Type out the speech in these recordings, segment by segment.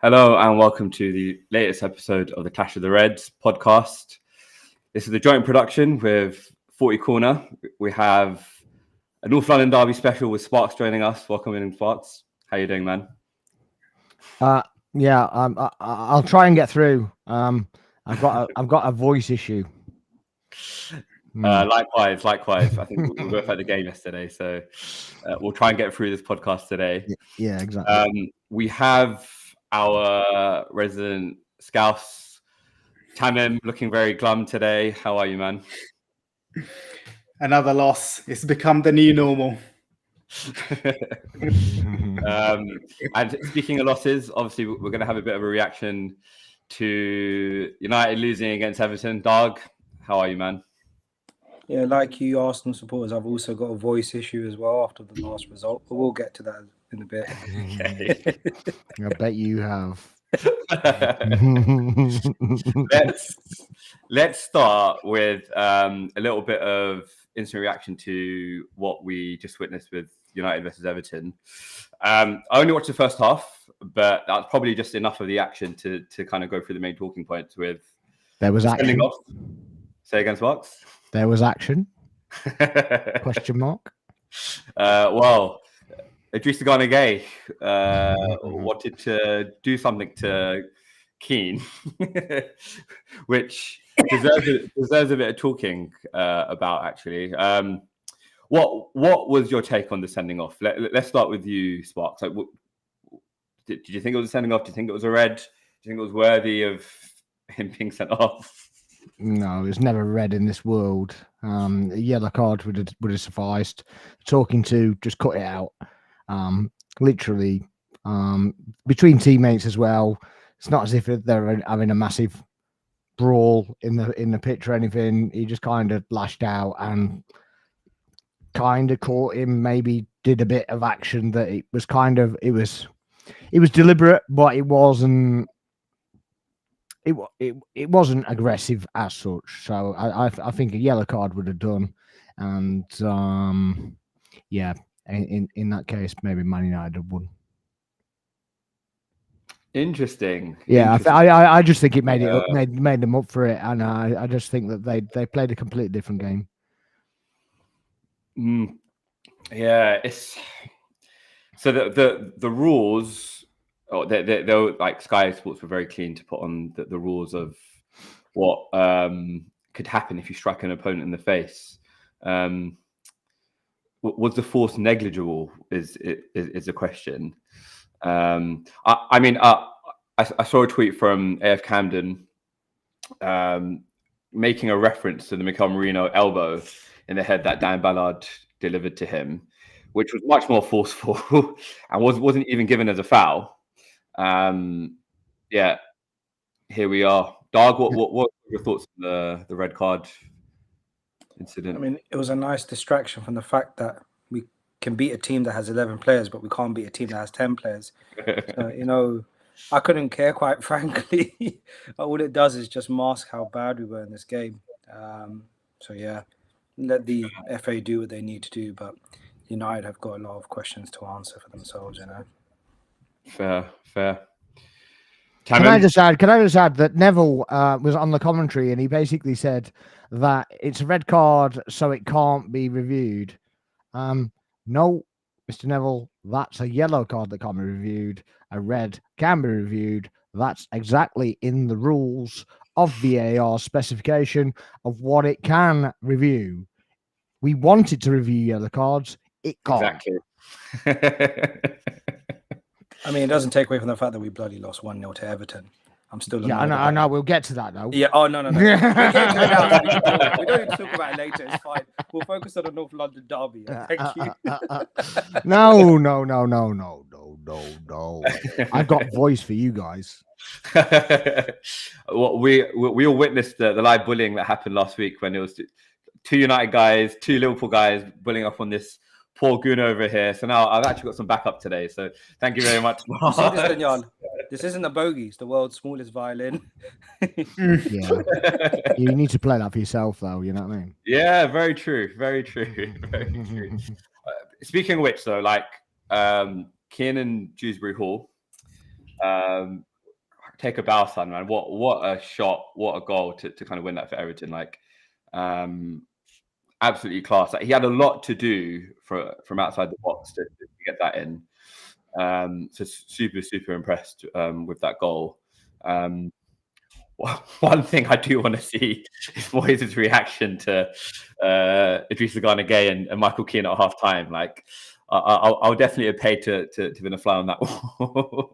Hello and welcome to the latest episode of the Clash of the Reds podcast. This is a joint production with Footy Corner. We have a North London derby special with Sparx joining us. Welcome in, Sparx. How you doing, man? I'll try and get through. I've got a voice issue. Likewise. I think we both had the game yesterday, so we'll try and get through this podcast today. Yeah, exactly. We have our resident Scouse, Tamim, looking very glum today. How are you, man? Another loss. It's become the new normal. And speaking of losses, obviously we're going to have a bit of a reaction to United losing against Everton. Dog, how are you, man? Yeah, like you Arsenal supporters, I've also got a voice issue as well after the last result, but we'll get to that in a bit. Okay. I bet you have. Let's start with a little bit of instant reaction to what we just witnessed with United versus Everton. I only watched the first half, but that's probably just enough of the action to kind of go through the main talking points with. There was action. Say against Sparx. There was action. Question mark. Well, Idrissa Gana Gueye wanted to do something to Keane, which deserves a bit of talking about, actually. What was your take on the sending off? Let's start with you, Sparx. Like, did you think it was a sending off? Do you think it was a red? Do you think it was worthy of him being sent off? No, it's never red in this world. A yellow card would have sufficed. Talking to, just cut it out. Literally, between teammates as well. It's not as if they're having a massive brawl in the pitch or anything. He just kind of lashed out and kind of caught him. Maybe did a bit of action that it was deliberate, but it wasn't. It wasn't aggressive as such. So I think a yellow card would have done, and in that case maybe Man United have won. Interesting. Yeah, I just think it made them up for it, and I just think that they played a completely different game. Yeah, it's so the rules. Oh, they were, like, Sky Sports were very keen to put on the rules of what could happen if you strike an opponent in the face. Was the force negligible? Is the question. I saw a tweet from AF Camden making a reference to the Mikel Merino elbow in the head that Dan Ballard delivered to him, which was much more forceful and wasn't even given as a foul. Here we are. Dog, what were your thoughts on the red card incident? I mean, it was a nice distraction from the fact that we can beat a team that has 11 players, but we can't beat a team that has 10 players. So, I couldn't care, quite frankly. All it does is just mask how bad we were in this game. Let the FA do what they need to do, but United have got a lot of questions to answer for themselves, Fair. Can I just add that Neville was on the commentary and he basically said that it's a red card, so it can't be reviewed. No, Mr. Neville, that's a yellow card that can't be reviewed. A red can be reviewed. That's exactly in the rules of VAR specification of what it can review. We wanted to review yellow cards. It can't. Exactly. I mean, it doesn't take away from the fact that we bloody lost 1-0 to Everton. I'm still. Yeah, I know. We'll get to that though. Yeah. Oh no. We'll get to it now. We don't need to talk about it later. It's fine. We'll focus on the North London derby. Thank you. No. I've got voice for you guys. Well, we all witnessed the live bullying that happened last week when it was two United guys, two Liverpool guys bullying up on this poor goon over here. So now I've actually got some backup today. So thank you very much. This isn't a bogey. It's the world's smallest violin. Yeah. You need to play that for yourself, though. You know what I mean? Yeah, very true. Speaking of which, though, like Keane and Dewsbury Hall, take a bow, son, man. What a shot! What a goal to kind of win that for Everton. Like, absolutely class. Like, he had a lot to do from outside the box to get that in. So super impressed with that goal. One thing I do want to see is Moyes' reaction to Idrissa Gana Gueye and Michael Keane at half time. Like, I'll definitely have paid to win a fly on that one.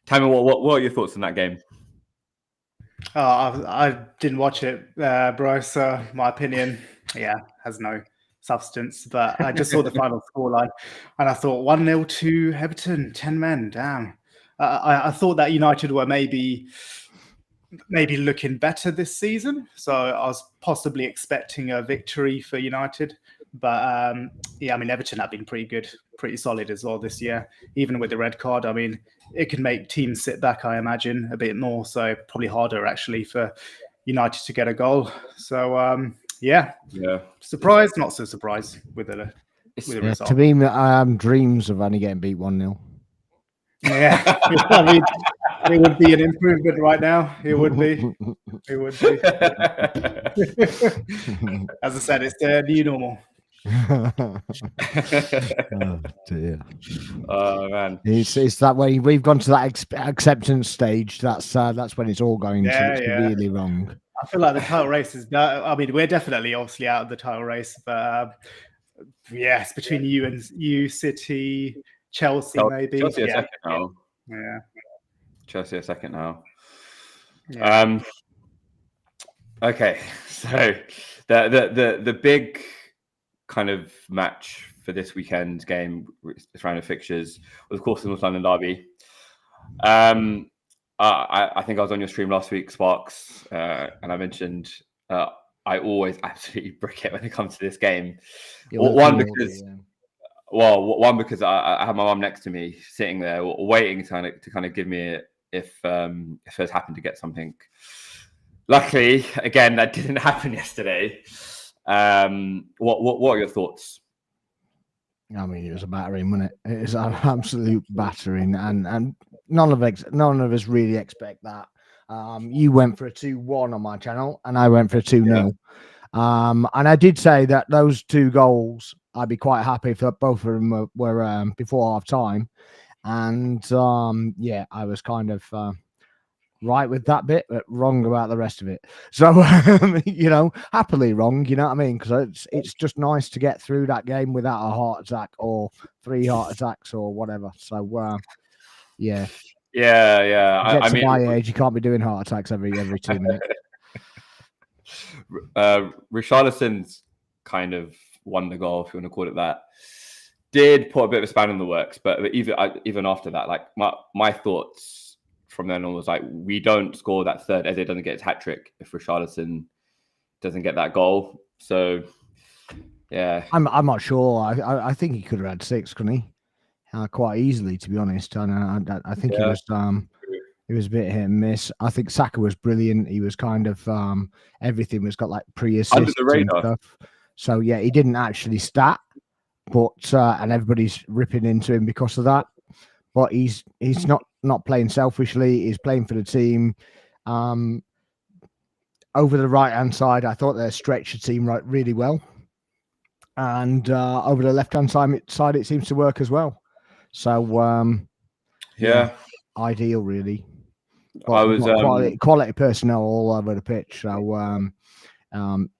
Tammy, what are your thoughts on that game? I didn't watch it, bro. So my opinion, has no substance. But I just saw the final scoreline, and I thought 1-0 to Everton, 10 men. Damn. I thought that United were maybe looking better this season, so I was possibly expecting a victory for United. But I mean, Everton have been pretty good, pretty solid as well this year, even with the red card. I mean, it can make teams sit back, I imagine, a bit more. So probably harder actually for United to get a goal. So surprised, not so surprised with the result. To me, dreams of only getting beat 1-0. Yeah, I mean, it would be an improvement right now. It would be. It would be. As I said, it's the new normal. Oh dear. Oh man, it's that way. We've gone to that acceptance stage. That's when it's all going really wrong. I feel like the title race is. I mean, we're definitely obviously out of the title race, but it's between you, City, Chelsea, maybe. Chelsea a second now. Yeah. Chelsea a second now. Yeah. Okay, so the big kind of match for this weekend's game, this round of fixtures, was of course the North London derby. I think I was on your stream last week, Sparx, and I mentioned I always absolutely brick it when it comes to this game. One because I have my mum next to me, sitting there waiting to kind of give me if Spurs happened to get something. Luckily, again, that didn't happen yesterday. What are your thoughts? I mean, it was a battering, wasn't it? It was an absolute battering, and none of us really expect that. You went for a 2-1 on my channel, and I went for a 2-0. And I did say that those two goals, I'd be quite happy if both of them were before half time. And I was kind of right with that bit, but wrong about the rest of it. So, happily wrong, you know what I mean? Because it's just nice to get through that game without a heart attack or 3 heart attacks or whatever. So, Yeah. I mean, my age, you can't be doing heart attacks every 2 minutes. Richarlison's kind of won the goal, if you want to call it that. Did put a bit of a span in the works, but even after that, like my thoughts from then on was like, we don't score that third. Eze doesn't get his hat trick if Richarlison doesn't get that goal. So yeah, I'm not sure. I think he could have had 6, couldn't he? Quite easily, to be honest. And I think he was a bit hit and miss. I think Saka was brilliant. He was kind of everything was got like pre-assist under the radar stuff. So yeah, he didn't actually stat, but and everybody's ripping into him because of that. But he's not playing selfishly. He's playing for the team. Over the right-hand side, I thought they stretched the team really well, and over the left-hand side, it seems to work as well. So ideal, really. But I was quality personnel all over the pitch. So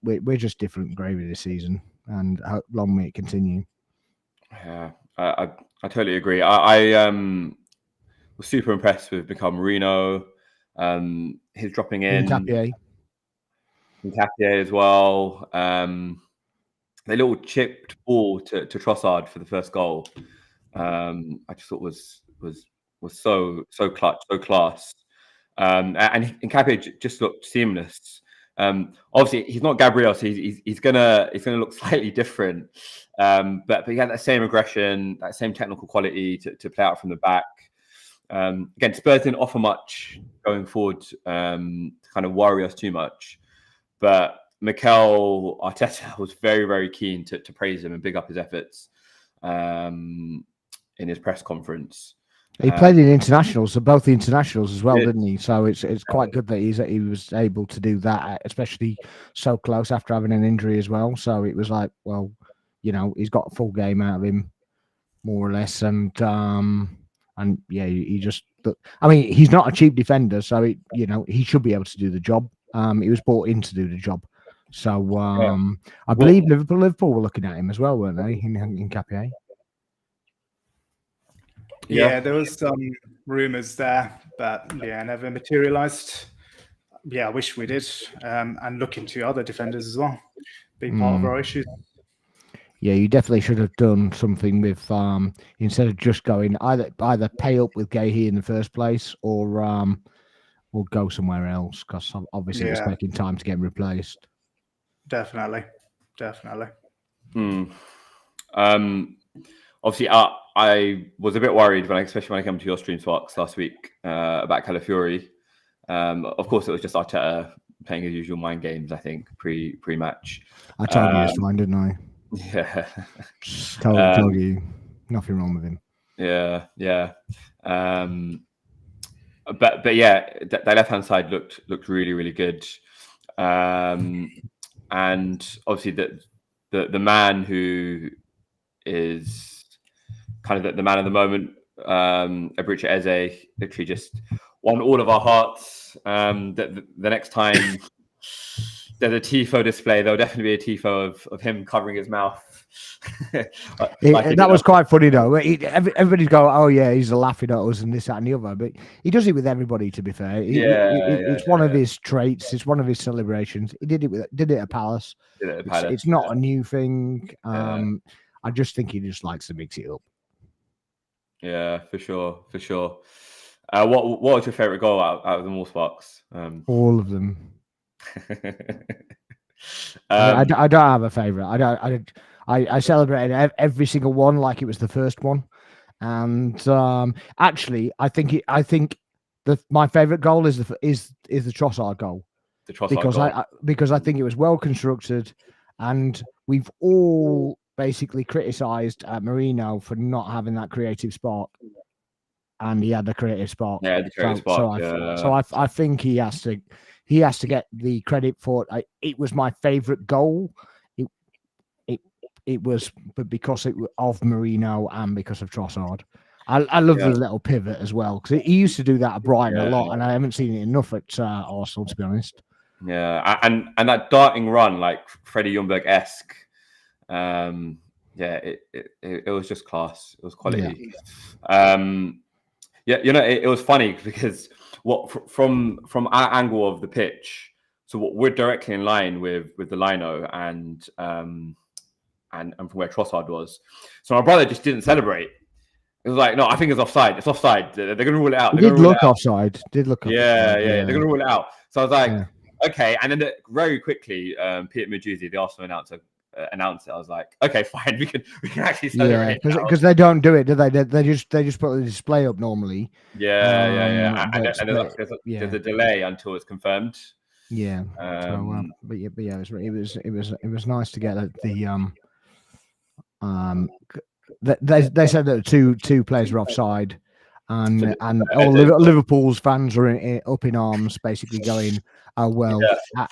we're just different gravy this season, and long may it continue. Yeah, I totally agree. I was super impressed with Become Marino. His dropping in. Nkapie as well. The little chipped ball to Trossard for the first goal. I just thought was so clutch, so class. And Nkapie just looked seamless. Obviously, he's not Gabriel, so he's gonna look slightly different. But he had that same aggression, that same technical quality to play out from the back. Again, Spurs didn't offer much going forward to kind of worry us too much. But Mikel Arteta was very, very keen to praise him and big up his efforts in his press conference. He played in internationals, so both the internationals as well, Yeah. didn't he? So it's quite good that he was able to do that, especially so close after having an injury as well. So it was like, well, he's got a full game out of him, more or less, and yeah, he just. I mean, he's not a cheap defender, so he should be able to do the job. He was brought in to do the job. So I believe Liverpool were looking at him as well, weren't they, in Capier? Yeah, there was some rumours there, but never materialised. Yeah, I wish we did, and look into other defenders as well. Be part of our issues. Yeah, you definitely should have done something with instead of just going either pay up with Gahey in the first place or go somewhere else, because obviously it's taking time to get replaced. Definitely. Obviously, I was a bit worried especially when I came to your stream, Sparx, last week about Calafiori. Of course, it was just Arteta playing his usual mind games. I think pre-match. I told you he was fine, didn't I? Yeah. told you nothing wrong with him. Yeah. But yeah, that left-hand side looked really, really good. And obviously the man who is kind of the man of the moment, Eberechi Eze, literally just won all of our hearts. The next time there's a tifo display, there'll definitely be a tifo of him covering his mouth. That was quite funny though. Everybody's go, oh yeah, he's laughing at us and this, that, and the other. But he does it with everybody. To be fair, it's one of his traits. It's one of his celebrations. He did it at Palace. It's not a new thing. I just think he just likes to mix it up. Yeah, for sure. What was your favorite goal out of them all, Sparx? All of them. I don't have a favorite. I celebrated every single one like it was the first one, and actually, I think my favorite goal is the Trossard goal. The Trossard goal. Because I think it was well constructed, and we've all basically criticised Marino for not having that creative spark, and he had the creative spark. Yeah, the creative spark. So I think he has to get the credit for it. It was my favourite goal. It was, but because of Marino and because of Trossard. I love the little pivot as well, because he used to do that at Brighton a lot, and I haven't seen it enough at Arsenal, to be honest. Yeah, and that darting run, like Freddie Ljungberg-esque. It was just class. It was quality. It was funny because from our angle of the pitch, so we're directly in line with the lino and from where Trossard was. So my brother just didn't celebrate. It was like, no, I think it's offside. It's offside. They're going to rule it out. Did look offside. They're going to rule it out. So I was like, okay. And then very quickly, Peter Majuzzi, the Arsenal announcer, announced it. I was like, okay, fine. We can actually celebrate. Because they don't do it, do they? They just put the display up normally. Yeah. There's a delay until it's confirmed. Yeah. It was nice to get they said that two players were offside, and all Liverpool's fans were up in arms, basically going, "Oh well,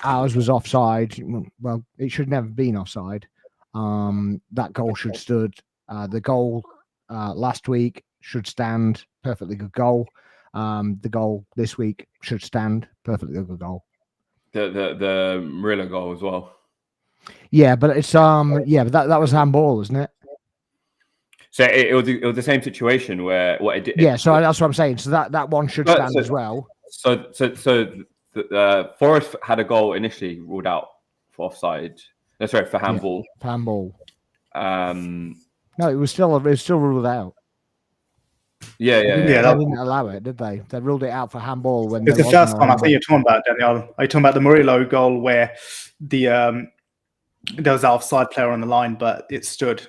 ours was offside. Well, it should never have been offside. That goal should stood. The goal last week should stand. Perfectly good goal. The goal this week should stand. Perfectly good goal. The Murillo goal as well. Yeah, but it's but that was handball, isn't it? So it was the same situation where what it did. Yeah, so that's what I'm saying. So that one should stand as well. So Forest had a goal initially ruled out for offside. No, sorry, for handball. Yeah, handball. No, it was still ruled out. Yeah. They didn't allow it, did they? They ruled it out for handball when it's the first one. I think you're talking about, Daniel. Are you talking about the Murillo goal where there was an offside player on the line, but it stood?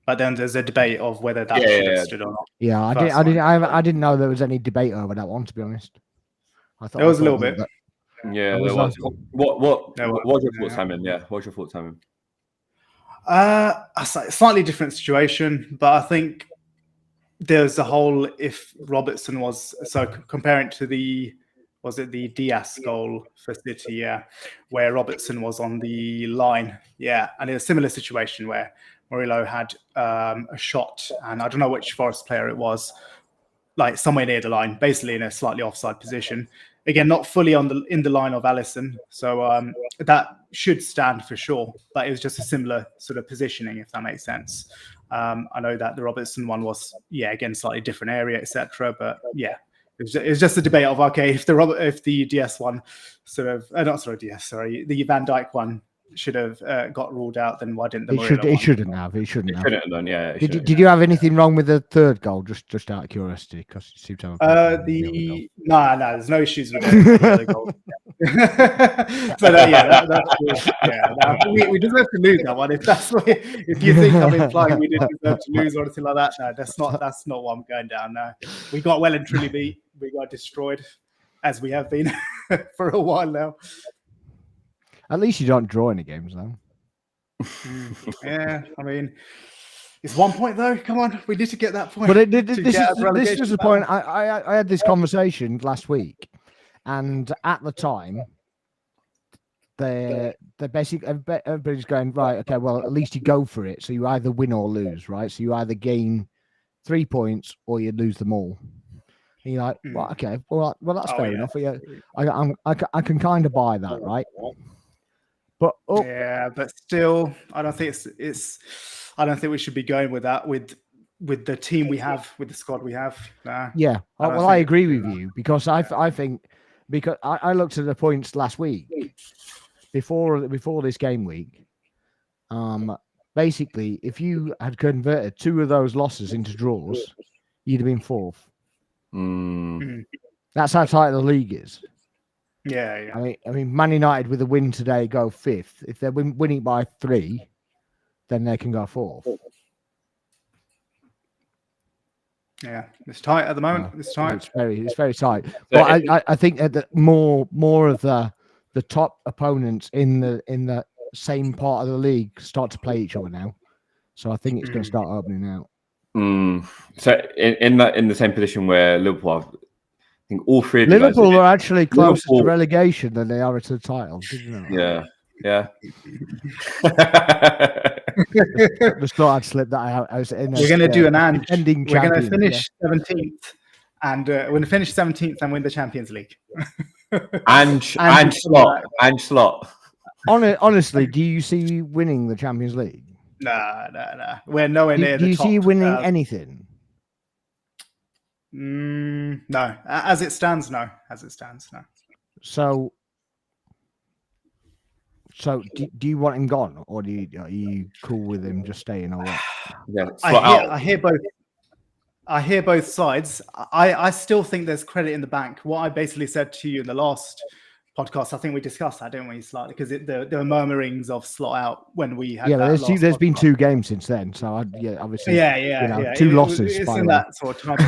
But then there's a debate of whether that should have stood or not. Yeah, I didn't know there was any debate over that one, to be honest. I thought there was a little bit. Yeah, there was. What was your thoughts, Simon? Yeah, what was your thoughts, Simon? A slightly different situation, but I think there's the whole if Robertson was comparing to the Diaz goal for City, yeah, where Robertson was on the line, yeah, and in a similar situation where Murillo had a shot, and I don't know which Forest player it was, like somewhere near the line, basically in a slightly offside position. Again, not fully in the line of Alisson, so that should stand for sure. But it was just a similar sort of positioning, if that makes sense. I know that the Robertson one was, again, slightly different area, etc. But yeah, it's just a debate of if the DS one sort of the Van Dijk one should have got ruled out, then why didn't the Murillo one? It shouldn't have. It shouldn't have done. Yeah. Did you have anything wrong with the third goal? Just out of curiosity, because you seem to have. No, there's no issues with the other goal. So we deserve to lose that one. If you think I'm implying we didn't deserve to lose or anything like that, no, that's not what I'm going down. No, we got well and truly beat. We got destroyed, as we have been for a while now. At least you don't draw any games, though. Yeah, I mean, it's 1 point though. Come on, we need to get that point. But this is the point. I had this conversation last week, and at the time, they're basically everybody's going right. Okay, well, at least you go for it. So you either win or lose, right? So you either gain 3 points or you lose them all. And you're like, well, okay, well, that's fair enough. Yeah, I can kind of buy that, right? But but still, I don't think I don't think we should be going with that with the team we have, with the squad we have. Nah, yeah, I agree with you, because I think, because I looked at the points last week before this game week. Basically, if you had converted 2 of those losses into draws, you'd have been 4th. That's how tight the league is. Yeah. I mean, Man United with a win today go 5th. If they're winning by 3, then they can go 4th. Yeah, it's tight at the moment. It's tight. It's very tight. But I think that more of the top opponents in the same part of the league start to play each other now. So I think it's going to start opening out. So in the same position where Liverpool are, I think all 3 of Liverpool are actually closer to relegation than they are to the title. Did you know? Yeah. Just thought I'd slip that out. We're going to do an ending. We're going to finish 17th, and we're going to finish 17th and win the Champions League. and slot. Honestly, do you see winning the Champions League? No. We're nowhere near the top. Do you see winning anything? No. As it stands, no. So do you want him gone, or are you cool with him just staying, or what? Yeah, I hear both. I hear both sides. I still think there's credit in the bank. What I basically said to you in the last podcast, I think we discussed that, didn't we, slightly? Because there were murmurings of slot out when we had. Yeah, there's been 2 games since then, so obviously. Yeah. 2 losses. It's in that sort of time.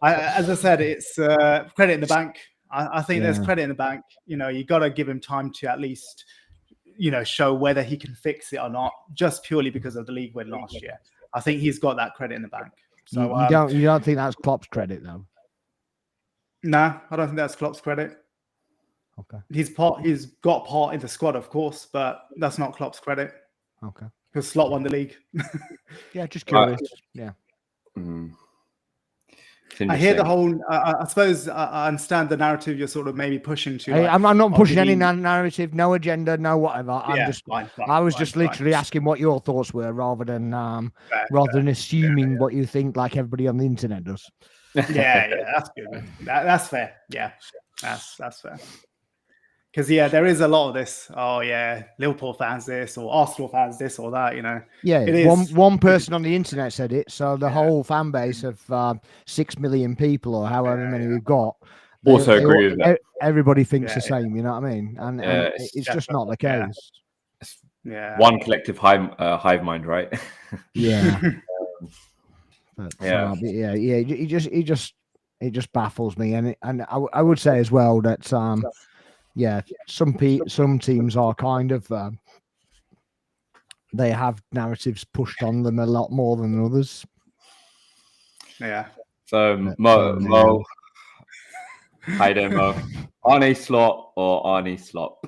As I said, it's credit in the bank. I think there's credit in the bank. You got to give him time to at least, show whether he can fix it or not, just purely because of the league win last year. I think he's got that credit in the bank. So you don't think that's Klopp's credit, though? No, I don't think that's Klopp's credit. Okay. He's got part in the squad, of course, but that's not Klopp's credit. Okay. Because Slot won the league. Yeah, just curious. Yeah. I hear the whole. I suppose I understand the narrative you're sort of maybe pushing to. I'm not pushing any narrative, no agenda, no whatever. I was just literally asking what your thoughts were, rather than assuming what you think, like everybody on the internet does. Yeah, that's good. That's fair. Yeah, that's fair. Because there is a lot of this. Oh yeah, Liverpool fans this, or Arsenal fans this or that. Yeah, it is. One person on the internet said it, so the whole fan base of 6 million people, or however many we've got, also agree with that. Everybody thinks the same. You know what I mean? And it's just not the case. Yeah. One collective hive mind, right? Yeah. It just baffles me, and I would say as well that some teams are kind of they have narratives pushed on them a lot more than others. Yeah. So Mo, hi there, Mo. Arnie Slot or Arnie Slop?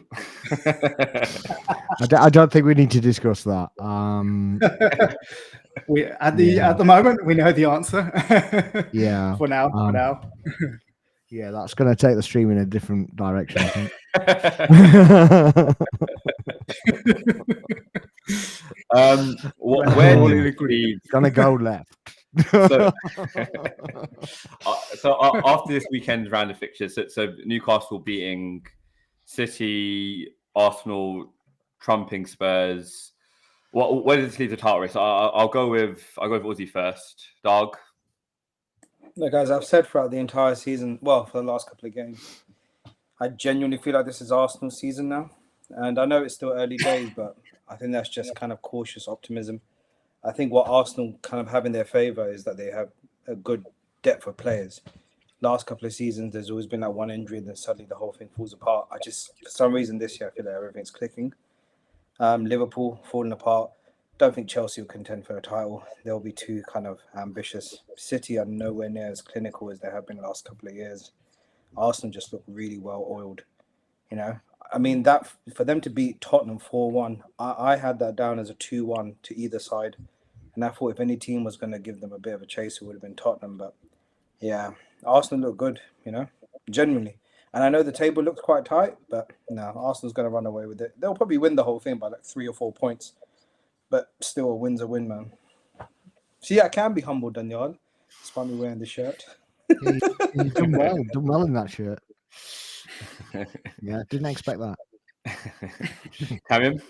I don't think we need to discuss that. We at the moment we know the answer. Yeah. For now. Yeah, that's going to take the stream in a different direction, I think. Where do you believe... Gonna go left. So after this weekend's round of fixtures, so Newcastle beating City, Arsenal trumping Spurs. Where does this leave the title race? I'll go with Aussie first. Dog. Look, as I've said throughout the entire season, well, for the last couple of games, I genuinely feel like this is Arsenal's season now. And I know it's still early days, but I think that's just kind of cautious optimism. I think what Arsenal kind of have in their favour is that they have a good depth of players. Last couple of seasons, there's always been that one injury and then suddenly the whole thing falls apart. For some reason this year, I feel like everything's clicking. Liverpool falling apart. Don't think Chelsea will contend for a title. They'll be too kind of ambitious. City are nowhere near as clinical as they have been the last couple of years. Arsenal just look really well oiled. You know, I mean, that for them to beat Tottenham 4-1, I had that down as a 2-1 to either side. And I thought if any team was going to give them a bit of a chase, it would have been Tottenham. But yeah, Arsenal look good, you know, genuinely. And I know the table looks quite tight, but no, Arsenal's going to run away with it. They'll probably win the whole thing by like 3 or 4 points. But still, a win's a win, man. See, I can be humble, Daniel, despite me wearing the shirt. You've done well in that shirt. Yeah, didn't expect that. Kevin?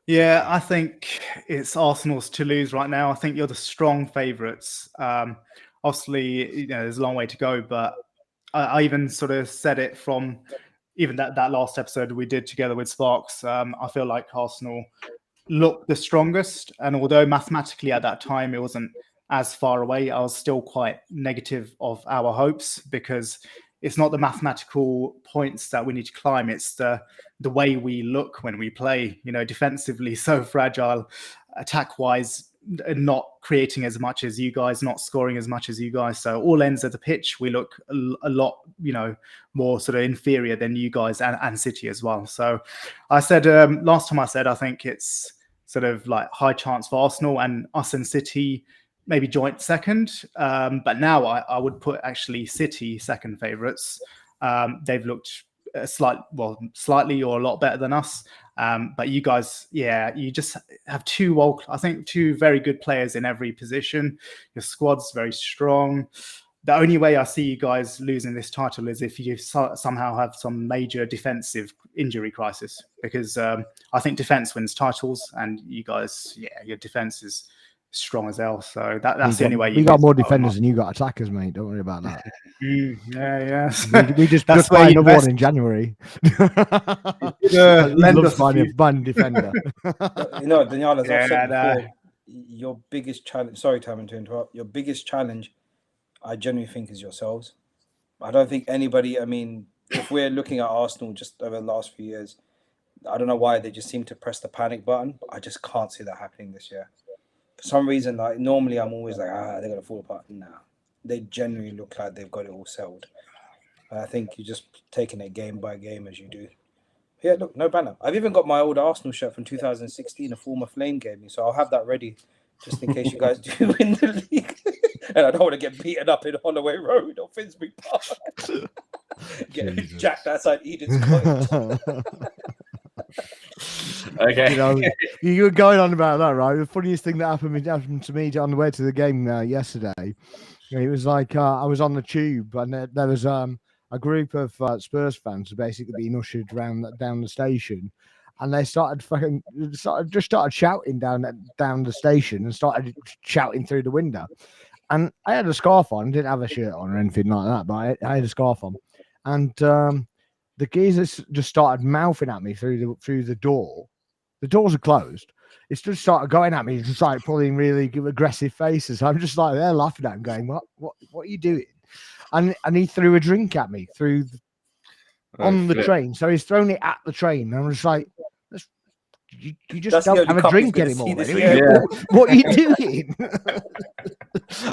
Yeah, I think it's Arsenal's to lose right now. I think you're the strong favourites. Obviously, you know, there's a long way to go, but I even sort of said it from even that last episode we did together with Sparx. I feel like Arsenal looked the strongest, and although mathematically at that time it wasn't as far away, I was still quite negative of our hopes because it's not the mathematical points that we need to climb. It's the way we look when we play, you know, defensively so fragile, attack-wise not creating as much as you guys, not scoring as much as you guys. So all ends of the pitch, we look a lot, you know, more sort of inferior than you guys and City as well. So I said last time I said I think it's sort of like high chance for Arsenal and us and City maybe joint second. But now I would put actually City second favourites. They've looked slightly or a lot better than us. But you guys, yeah, you just have two very good players in every position. Your squad's very strong. The only way I see you guys losing this title is if you somehow have some major defensive injury crisis, because I think defense wins titles, and you guys, yeah, your defense is strong as hell. So that's the only way. We got more defenders than you got attackers, mate. Don't worry about that. Yeah. We just buy another one in January. Love buying defender. You know, Daniel, as I've said before, your biggest challenge. Sorry, Tammin, to interrupt. Your biggest challenge, I genuinely think, is yourselves. I don't think anybody. I mean, if we're looking at Arsenal just over the last few years, I don't know why they just seem to press the panic button. But I just can't see that happening this year. For some reason, like normally I'm always like, they're going to fall apart. Nah, they genuinely look like they've got it all settled. And I think you're just taking it game by game as you do. Yeah, look, no banner. I've even got my old Arsenal shirt from 2016, a former Flame gave me, so I'll have that ready just in case you guys do win the league. And I don't want to get beaten up in Holloway Road or Finsbury Park. Get jacked outside Eden's Cottage. Okay, you know, you were going on about that, right? The funniest thing that happened to me on the way to the game yesterday. It was like I was on the tube, and there was a group of Spurs fans basically being ushered down the station, and they started shouting down the station and started shouting through the window. And I had a scarf on, didn't have a shirt on or anything like that, but I had a scarf on, and the geezers just started mouthing at me through the door. The doors are closed. It's just started going at me, just like pulling really aggressive faces. I'm just like, they're laughing at him, going, "What are you doing?" And he threw a drink at me on the train. So he's thrown it at the train. And I'm just like, you just don't have a drink anymore. What are you doing?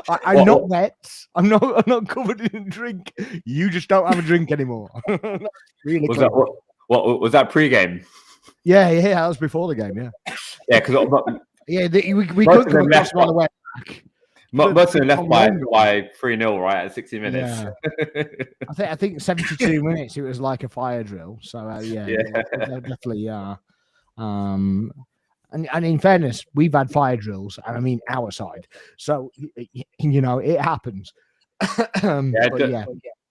I'm not wet. I'm not covered in drink. You just don't have a drink anymore. Really? Was that what was that pre-game? Yeah, that was before the game. Yeah, because we couldn't come across on the way back. Most of them left by 3-0, right, at 60 minutes. Yeah. I think 72 minutes. It was like a fire drill. So definitely. And in fairness, we've had fire drills, and I mean our side. So it happens.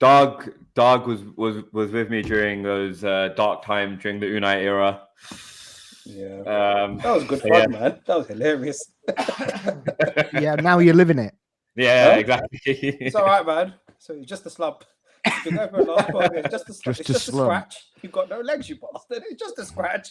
Dog was with me during those dark times during the Unai era. Yeah, that was good fun, man. That was hilarious. Yeah, now you're living it. Yeah, exactly. It's all right, man. So it's just a slump. It's just a slump. It's just a scratch. You've got no legs, you bastard. It's just a scratch.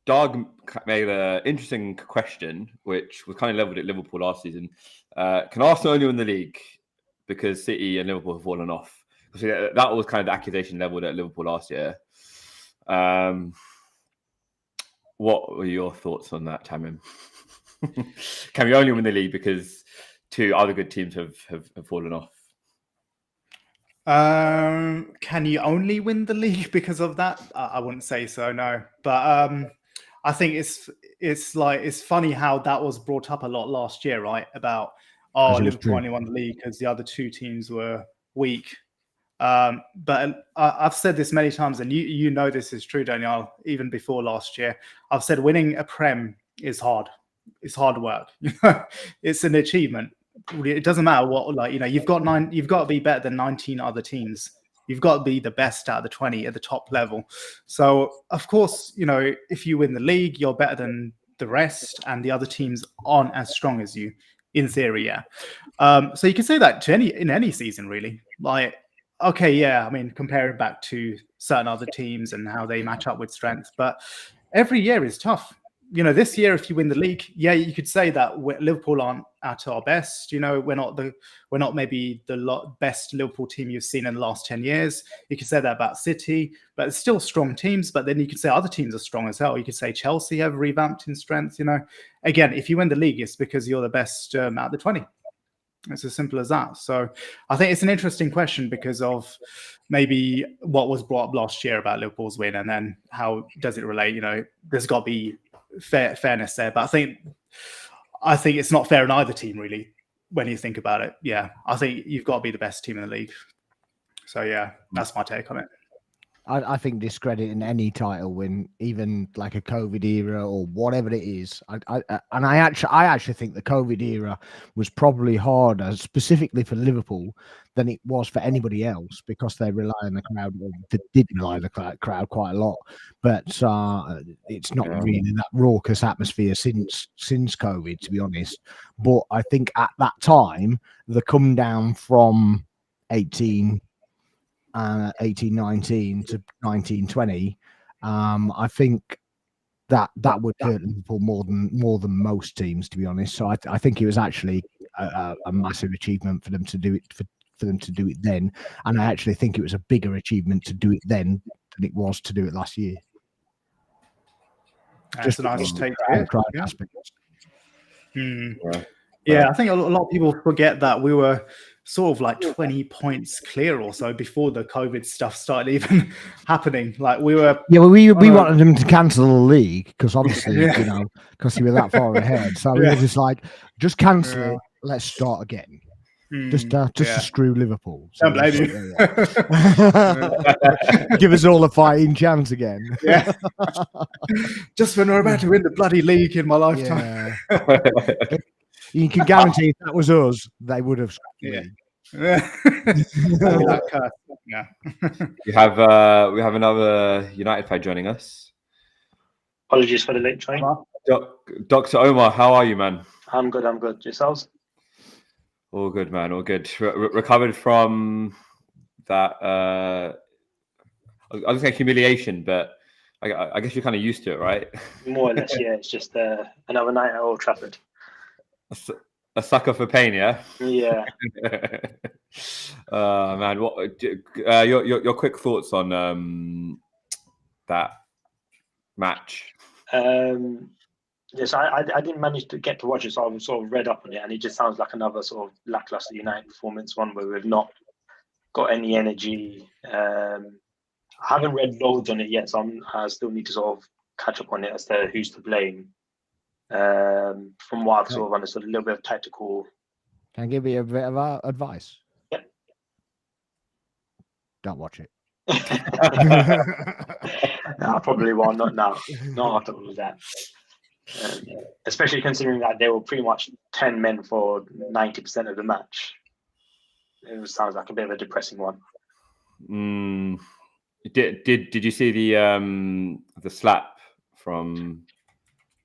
Doug made an interesting question, which was kind of leveled at Liverpool last season. Can Arsenal only win the league because City and Liverpool have fallen off? So that was kind of the accusation leveled at Liverpool last year. What were your thoughts on that, Tamim? Can we only win the league because two other good teams have fallen off? Can you only win the league because of that? I wouldn't say so, no. But I think it's funny how that was brought up a lot last year, right? About Liverpool only won the league because the other two teams were weak. But I've said this many times, and you know this is true, Daniel. Even before last year, I've said winning a Prem is hard. It's hard work. It's an achievement. It doesn't matter what, you've got to be better than 19 other teams. You've got to be the best out of the 20 at the top level. So of course, if you win the league, you're better than the rest, and the other teams aren't as strong as you, in theory. Yeah. So you can say that in any season, really. Okay, yeah, I mean, comparing back to certain other teams and how they match up with strength, but every year is tough. This year, if you win the league, you could say that Liverpool aren't at our best. We're not maybe the best Liverpool team you've seen in the last 10 years. You could say that about City, but it's still strong teams. But then you could say other teams are strong as hell. You could say Chelsea have revamped in strength. Again, if you win the league, it's because you're the best out of the 20. It's as simple as that. So I think it's an interesting question because of maybe what was brought up last year about Liverpool's win, and then how does it relate? There's got to be fairness there, but I think it's not fair on either team, really, when you think about it. Yeah, I think you've got to be the best team in the league. So yeah, that's my take on it. I think discrediting any title win, even like a COVID era or whatever it is, I actually think the COVID era was probably harder, specifically for Liverpool, than it was for anybody else, because they rely on the crowd. They did rely on the crowd quite a lot, but it's not really that raucous atmosphere since COVID, to be honest. But I think at that time, the come down from 18-19 to 19-20, I think that would hurt Liverpool more than most teams, to be honest. So I think it was actually a massive achievement for them to do it for them to do it then, and I actually think it was a bigger achievement to do it then than it was to do it last year. That's a nice take. Yeah, I think a lot of people forget that we were sort of like 20 points clear or so before the COVID stuff started even happening. Like we were. Yeah, well, we wanted them to cancel the league because obviously, because we were that far ahead. So we were just like, just cancel it. Let's start again. Just to screw Liverpool. So don't blame you. Give us all a fighting chance again. Yeah. Just when we're about to win the bloody league in my lifetime. Yeah. You can guarantee if that was us, they would have. Yeah. We have another United fan joining us. Apologies for the late train. Dr. Omar, how are you, man? I'm good. Yourselves? All good, man. All good. Recovered from that. I was going to say humiliation, but I guess you're kind of used to it, right? More or less, yeah. It's just another night at Old Trafford. a sucker for pain, yeah. Yeah. Man, what your quick thoughts on that match? Yes, I didn't manage to get to watch it, so I was sort of read up on it, and it just sounds like another sort of lackluster United performance, one where we've not got any energy. I haven't read loads on it yet, so I still need to sort of catch up on it as to who's to blame. From what I've sort of understood, a little bit of tactical. Can I give you a bit of advice? Yep. Don't watch it. No, probably won't. Not now. Not after all of that. Especially considering that they were pretty much 10 men for 90% of the match. It sounds like a bit of a depressing one. Did you see the slap from?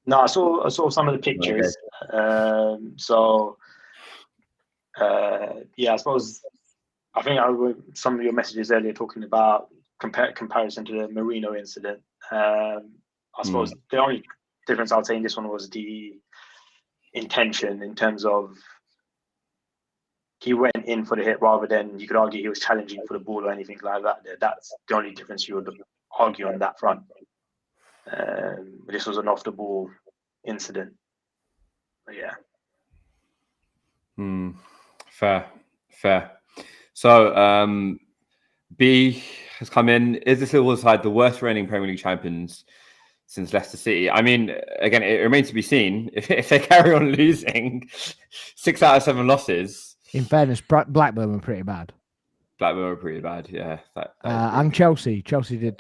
No, I saw some of the pictures. Okay. Yeah, I suppose I think some of your messages earlier talking about comparison to the Marino incident. I suppose the only difference I'd say in this one was the intention, in terms of he went in for the hit rather than, you could argue, he was challenging for the ball or anything like that. That's the only difference you would argue on that front. This was an off the ball incident. But yeah. Fair. So B has come in. Is the Silver side the worst reigning Premier League champions since Leicester City? I mean, again, it remains to be seen. If they carry on losing 6 out of 7 losses. In fairness, Blackburn were pretty bad. Blackburn were pretty bad, yeah. And Chelsea did. Chelsea, yeah,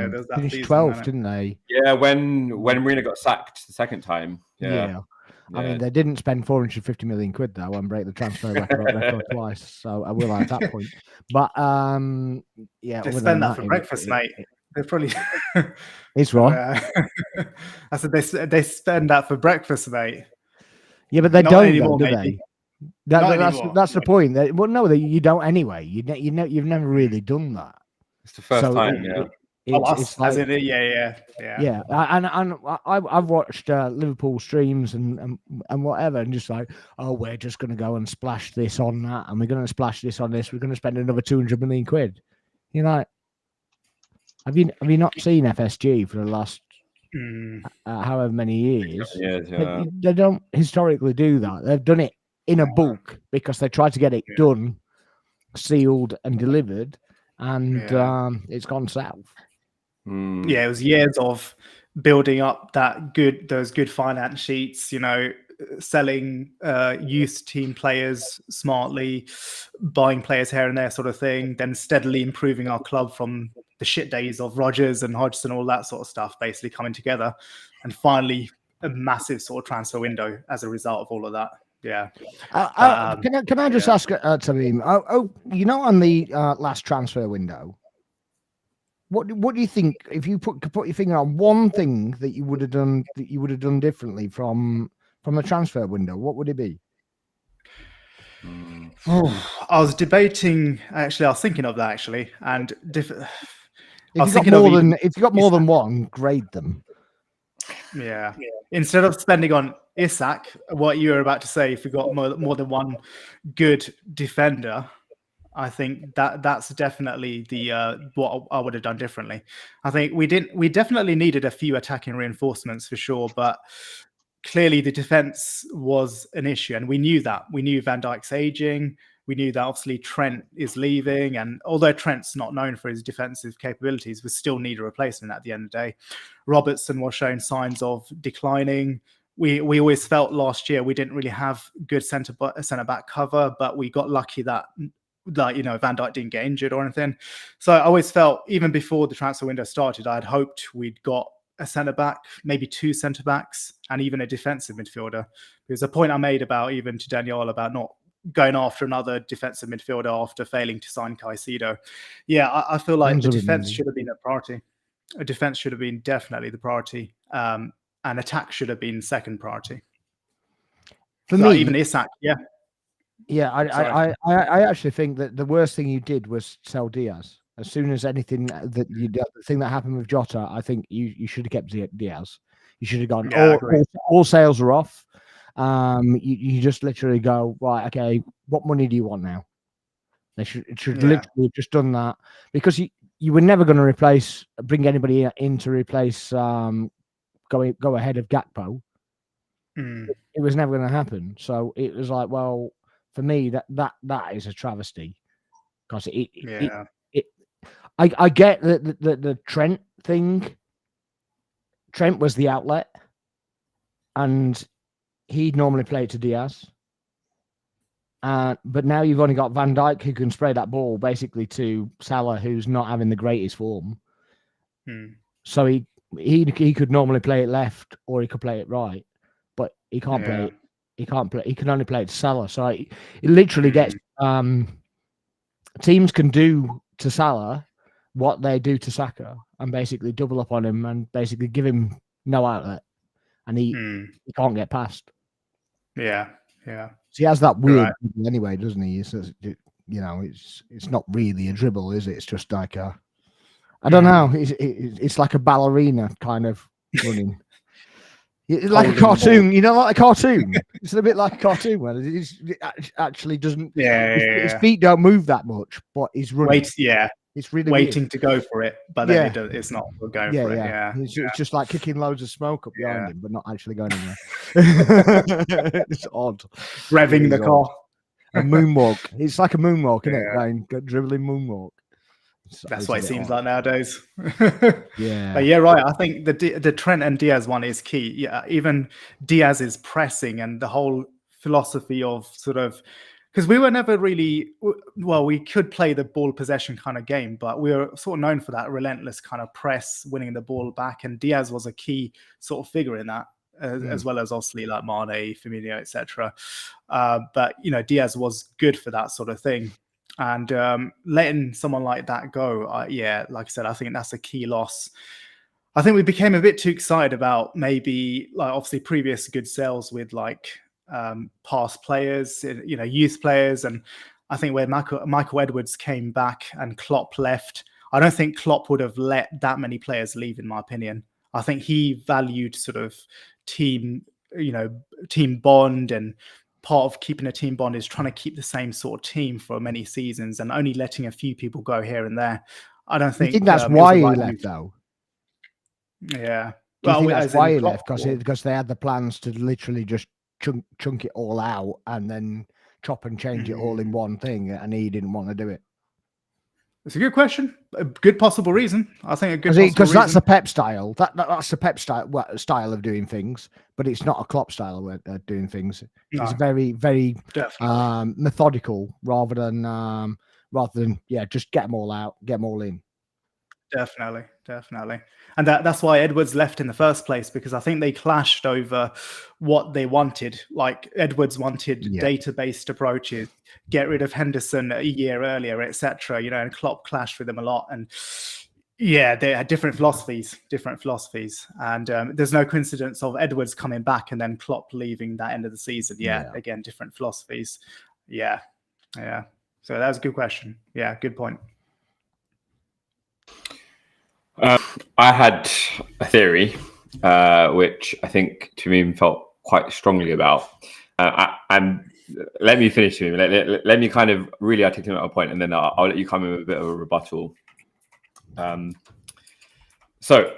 there's that finished season, 12th, didn't they? Yeah, when Marino got sacked the second time. Yeah. I mean, they didn't spend 450 million quid though and break the transfer record twice. So I will at that point. But yeah, they spend that for breakfast, mate. They probably. It's right. I said they spend that for breakfast, mate. Yeah, but they Not don't, anymore, though, do maybe. they? That's the point. You don't anyway. You've never really done that. It's the first time. Yeah. It's like, yeah. And I've watched Liverpool streams and whatever, and just like, oh, we're just going to go and splash this on that, and we're going to splash this on this. We're going to spend another 200 million quid. You know, have you not seen FSG for the last however many years? Yeah. They don't historically do that. They've done it in a bulk because they tried to get it done, sealed, and delivered, and it's gone south. Yeah, it was years of building up those good finance sheets, you know, selling youth team players smartly, buying players here and there sort of thing, then steadily improving our club from the shit days of Rodgers and Hodgson, all that sort of stuff, basically coming together, and finally a massive sort of transfer window as a result of all of that. Yeah. Can I just ask Tamim? You know, on the last transfer window, what do you think, if you put your finger on one thing that you would have done differently from the transfer window, what would it be? I was debating. Actually, I was thinking of that actually, and if you got more than one, grade them. Yeah. Instead of spending on Isak, what you were about to say, if we got more than one good defender, I think that's definitely the what I would have done differently. I think we definitely needed a few attacking reinforcements for sure, but clearly the defense was an issue, and we knew that. We knew Van Dijk's aging. We knew that obviously Trent is leaving, and although Trent's not known for his defensive capabilities, we still need a replacement at the end of the day. Robertson was showing signs of declining. We always felt last year we didn't really have good centre back cover, but we got lucky that Van Dijk didn't get injured or anything. So I always felt, even before the transfer window started, I had hoped we'd got a centre back, maybe 2 centre backs, and even a defensive midfielder. Because a point I made even to Daniel about not going after another defensive midfielder after failing to sign Caicedo. Yeah, I feel like the defense should have been a priority. A defense should have been definitely the priority, and attack should have been second priority. For me, even Isak, I actually think that the worst thing you did was sell Diaz. As soon as anything the thing that happened with Jota, I think you should have kept Diaz. You should have gone. All sales are off. You just literally go, right, okay, what money do you want now? They should literally have just done that, because you were never going to bring anybody in to replace go ahead of Gakpo. It was never going to happen. So it was like, well, for me, that is a travesty, because I get the Trent thing. Trent was the outlet, and he'd normally play it to Diaz. But now you've only got Van Dijk, who can spray that ball basically to Salah, who's not having the greatest form. So he could normally play it left, or he could play it right, but he can't play it. He can only play it to Salah. So it literally gets teams can do to Salah what they do to Saka, and basically double up on him and basically give him no outlet, and he can't get past. Yeah. So he has that weird dribble anyway, doesn't he? It's not really a dribble, is it? It's just like I don't know. It's like a ballerina kind of running. It's like a cartoon, like a cartoon. It's a bit like a cartoon where it actually doesn't. His feet don't move that much, but he's running. It's really waiting weird. to go for it, but then it's not going for it. Yeah, it's just like kicking loads of smoke up behind him, but not actually going anywhere. It's odd. Revving the car. A moonwalk. It's like a moonwalk, isn't it? Going dribbling moonwalk. That's what it seems like nowadays. Yeah. But yeah, right. I think the Trent and Diaz one is key. Yeah, even Diaz's pressing and the whole philosophy of sort of, because we were never really, well, we could play the ball possession kind of game, but we were sort of known for that relentless kind of press, winning the ball back. And Diaz was a key sort of figure in that, as well as obviously like Mane, Firmino, etc. But, Diaz was good for that sort of thing. And letting someone like that go, like I said, I think that's a key loss. I think we became a bit too excited about maybe, like, obviously previous good sales with like past players, youth players. And I think when Michael Edwards came back and Klopp left, I don't think Klopp would have let that many players leave, in my opinion. I think he valued sort of team bond, and part of keeping a team bond is trying to keep the same sort of team for many seasons and only letting a few people go here and there. I don't think. I think that's why he left, though. Yeah. I think that's why he left, because they had the plans to literally just chunk it all out and then chop and change it all in one thing, and he didn't want to do it. It's a good question. A good possible reason. I think a good because that's the Pep style. That's the Pep style of doing things, but it's not a Klopp style of doing things. No. It's very, very methodical rather than just get them all out, get them all in. Definitely. And that's why Edwards left in the first place, because I think they clashed over what they wanted. Like Edwards wanted data-based approaches, get rid of Henderson a year earlier, etc. And Klopp clashed with them a lot. And they had different philosophies. And there's no coincidence of Edwards coming back and then Klopp leaving that end of the season. Again, different philosophies. Yeah. So that was a good question. Yeah, good point. I had a theory, which I think Tamim felt quite strongly about. And let me finish, Tamim. Let me kind of really articulate my point, and then I'll let you come in with a bit of a rebuttal. So,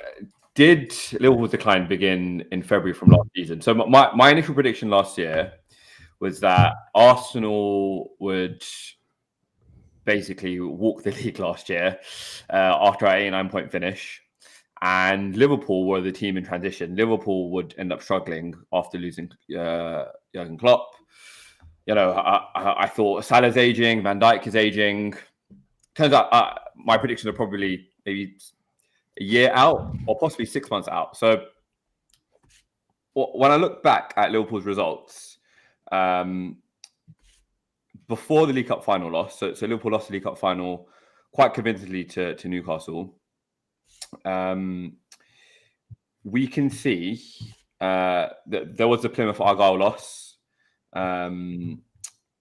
did Liverpool's decline begin in February from last season? So my initial prediction last year was that Arsenal would basically walk the league last year after our 89-point finish, and Liverpool were the team in transition. Liverpool would end up struggling after losing Jurgen Klopp. I thought Salah's aging, Van Dijk is aging. Turns out my predictions are probably maybe a year out or possibly 6 months out. So when I look back at Liverpool's results, before the League Cup final loss, so Liverpool lost the League Cup final quite convincingly to Newcastle. We can see that there was the Plymouth Argyle loss,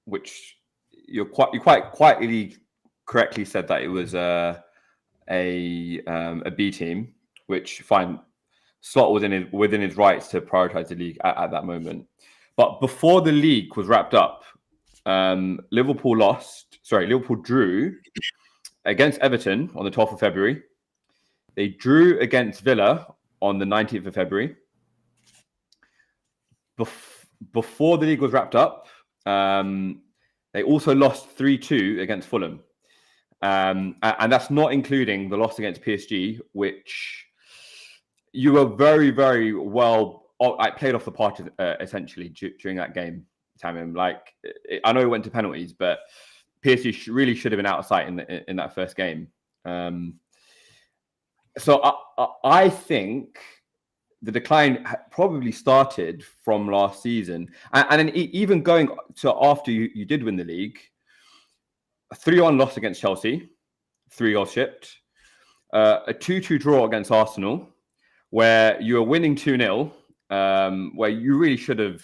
which you quite correctly said that it was a B team, which fine, Slot was within his rights to prioritise the league at that moment. But before the league was wrapped up, Liverpool drew against Everton on the 12th of February. They drew against Villa on the 19th of February. Before the league was wrapped up, they also lost 3-2 against Fulham. And that's not including the loss against PSG, which you were very, very well played off the park essentially during that game, Tamim. Like, I know it went to penalties, but PSG really should have been out of sight in that first game. So I think the decline probably started from last season, and then even going to after you did win the league. A 3-1 loss against Chelsea, 3 goals shipped. A 2-2 draw against Arsenal, where you were winning 2-0, where you really should have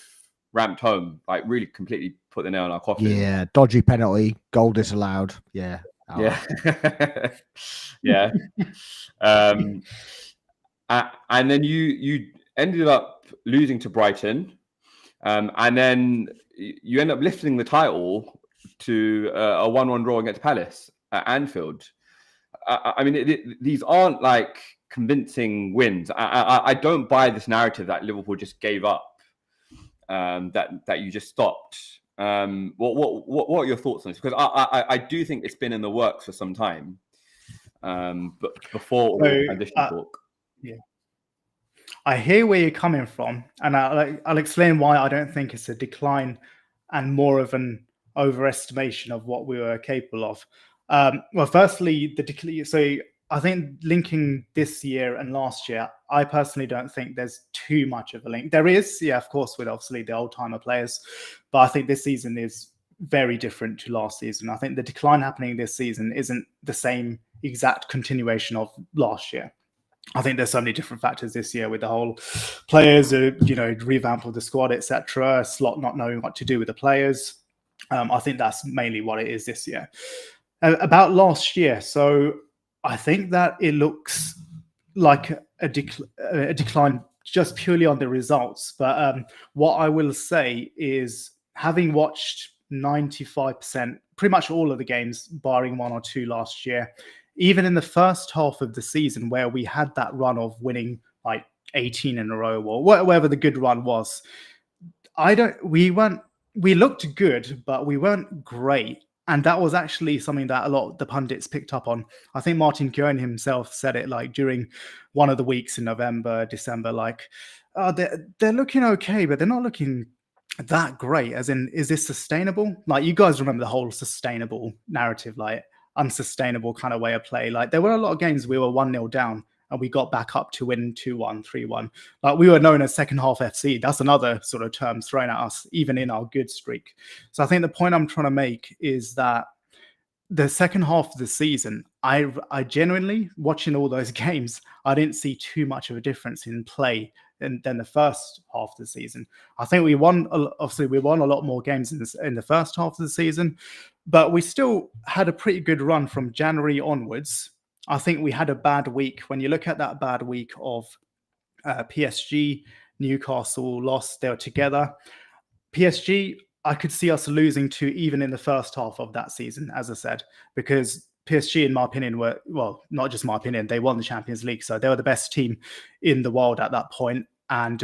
ramped home, like really completely put the nail in our coffin. Yeah, dodgy penalty, goal disallowed. Yeah. Yeah. Yeah. And then you ended up losing to Brighton, and then you end up lifting the title to a 1-1 draw against Palace at Anfield. I mean, these aren't like convincing wins. I don't buy this narrative that Liverpool just gave up, that you just stopped. What are your thoughts on this? Because I do think it's been in the works for some time, but before transition talk. Yeah, I hear where you're coming from, and I'll explain why I don't think it's a decline and more of an overestimation of what we were capable of. Well, firstly, so I think linking this year and last year, I personally don't think there's too much of a link. There is, yeah, of course, with obviously the old-timer players, but I think this season is very different to last season. I think the decline happening this season isn't the same exact continuation of last year. I think there's so many different factors this year with the whole players, revamp of the squad, etc. Slot not knowing what to do with the players. I think that's mainly what it is this year. About last year, so I think that it looks like a decline just purely on the results. But what I will say is, having watched 95%, pretty much all of the games, barring 1 or 2 last year, even in the first half of the season where we had that run of winning like 18 in a row or whatever the good run was, we looked good, but we weren't great. And that was actually something that a lot of the pundits picked up on. I think Martin Keown himself said it like during one of the weeks in November, December, like, they're looking okay, but they're not looking that great. As in, is this sustainable? Like, you guys remember the whole sustainable narrative, like unsustainable kind of way of play. Like, there were a lot of games we were 1-0 down and we got back up to win 2-1, 3-1. Like, we were known as second half FC. That's another sort of term thrown at us, even in our good streak. So I think the point I'm trying to make is that the second half of the season, I genuinely, watching all those games, I didn't see too much of a difference in play than the first half of the season. I think we won a lot more games in the first half of the season, but we still had a pretty good run from January onwards. I think we had a bad week. When you look at that bad week of PSG, Newcastle lost, they were together. PSG, I could see us losing to even in the first half of that season, as I said, because PSG, in my opinion, were, well, not just my opinion, they won the Champions League. So they were the best team in the world at that point. And